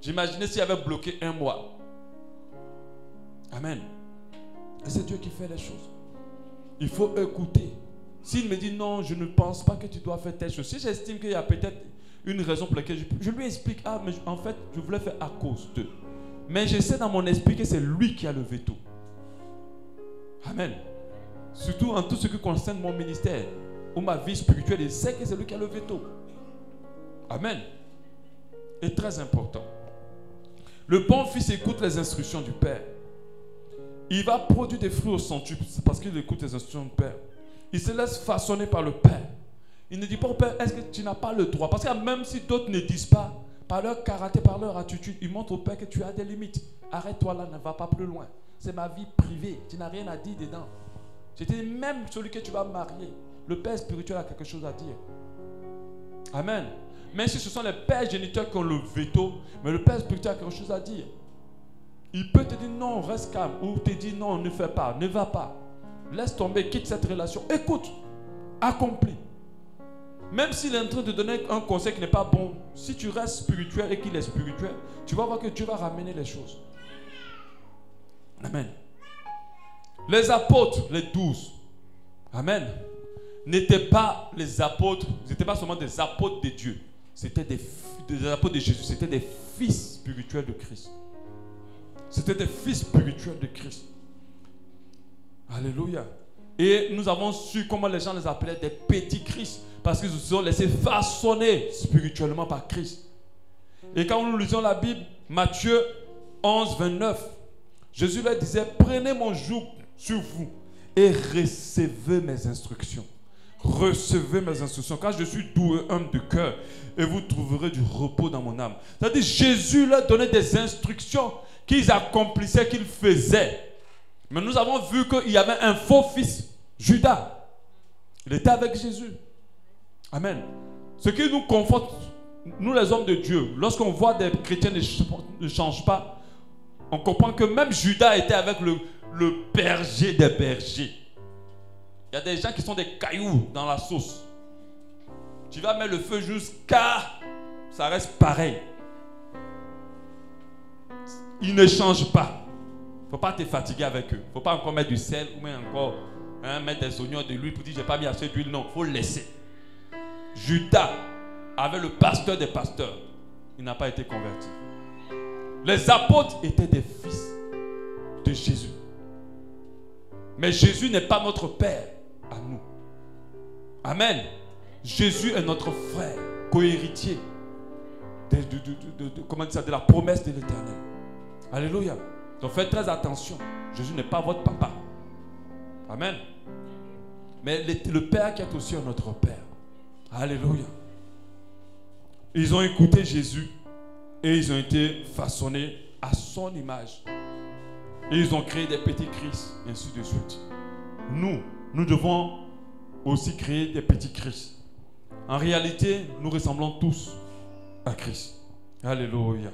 J'imaginais s'il y avait bloqué 1 mois. Amen. Et c'est Dieu qui fait les choses. Il faut écouter. S'il me dit non, je ne pense pas que tu dois faire telle chose. Si j'estime qu'il y a peut-être une raison pour laquelle je lui explique, ah, mais en fait, je voulais faire à cause de. Mais je sais dans mon esprit que c'est lui qui a le veto. Amen. Surtout en tout ce qui concerne mon ministère ou ma vie spirituelle, je sais que c'est lui qui a le veto. Amen. Et très important. Le bon fils écoute les instructions du Père. Il va produire des fruits au centuple parce qu'il écoute les instructions du Père. Il se laisse façonner par le Père. Il ne dit pas au Père, est-ce que tu n'as pas le droit? Parce que même si d'autres ne disent pas, par leur caractère, par leur attitude, ils montrent au Père que tu as des limites. Arrête-toi là, ne va pas plus loin. C'est ma vie privée, tu n'as rien à dire dedans. Je te dis, même celui que tu vas marier, le Père spirituel a quelque chose à dire. Amen. Même si ce sont les pères géniteurs qui ont le veto, mais le Père spirituel a quelque chose à dire. Il peut te dire non, reste calme, ou te dire non, ne fais pas, ne va pas. Laisse tomber, quitte cette relation. Écoute, accomplis. Même s'il est en train de donner un conseil qui n'est pas bon, si tu restes spirituel et qu'il est spirituel, tu vas voir que Dieu va ramener les choses. Amen. Les apôtres, les 12, amen, n'étaient pas les apôtres, ils n'étaient pas seulement des apôtres de Dieu, c'était des apôtres de Jésus, c'était des fils spirituels de Christ. C'était des fils spirituels de Christ. Alléluia. Et nous avons su comment les gens les appelaient des petits Christ, parce qu'ils se sont laissés façonner spirituellement par Christ. Et quand nous lisons la Bible, Matthieu 11, 29, Jésus leur disait, prenez mon joug sur vous et recevez mes instructions. Recevez mes instructions, car je suis doux et humble de cœur, et vous trouverez du repos dans mon âme. C'est-à-dire, Jésus leur donnait des instructions qu'ils accomplissaient, qu'ils faisaient. Mais nous avons vu qu'il y avait un faux fils, Judas. Il était avec Jésus. Amen. Ce qui nous conforte, nous les hommes de Dieu, lorsqu'on voit des chrétiens ne changent pas, on comprend que même Judas était avec le berger des bergers. Il y a des gens qui sont des cailloux dans la sauce. Tu vas mettre le feu jusqu'à ça reste pareil. Ils ne changent pas. Il ne faut pas te fatiguer avec eux. Il ne faut pas encore mettre du sel ou même encore mettre des oignons, de l'huile pour dire j'ai pas mis assez d'huile. Non, il faut laisser. Judas avait le pasteur des pasteurs. Il n'a pas été converti. Les apôtres étaient des fils de Jésus. Mais Jésus n'est pas notre Père à nous. Amen. Jésus est notre frère, co-héritier de la promesse de l'Éternel. Alléluia. Donc faites très attention. Jésus n'est pas votre papa. Amen. Mais le Père qui est aussi notre Père. Alléluia. Ils ont écouté Jésus et ils ont été façonnés à son image. Et ils ont créé des petits Christ, et ainsi de suite. Nous devons aussi créer des petits Christ. En réalité, nous ressemblons tous à Christ. Alléluia.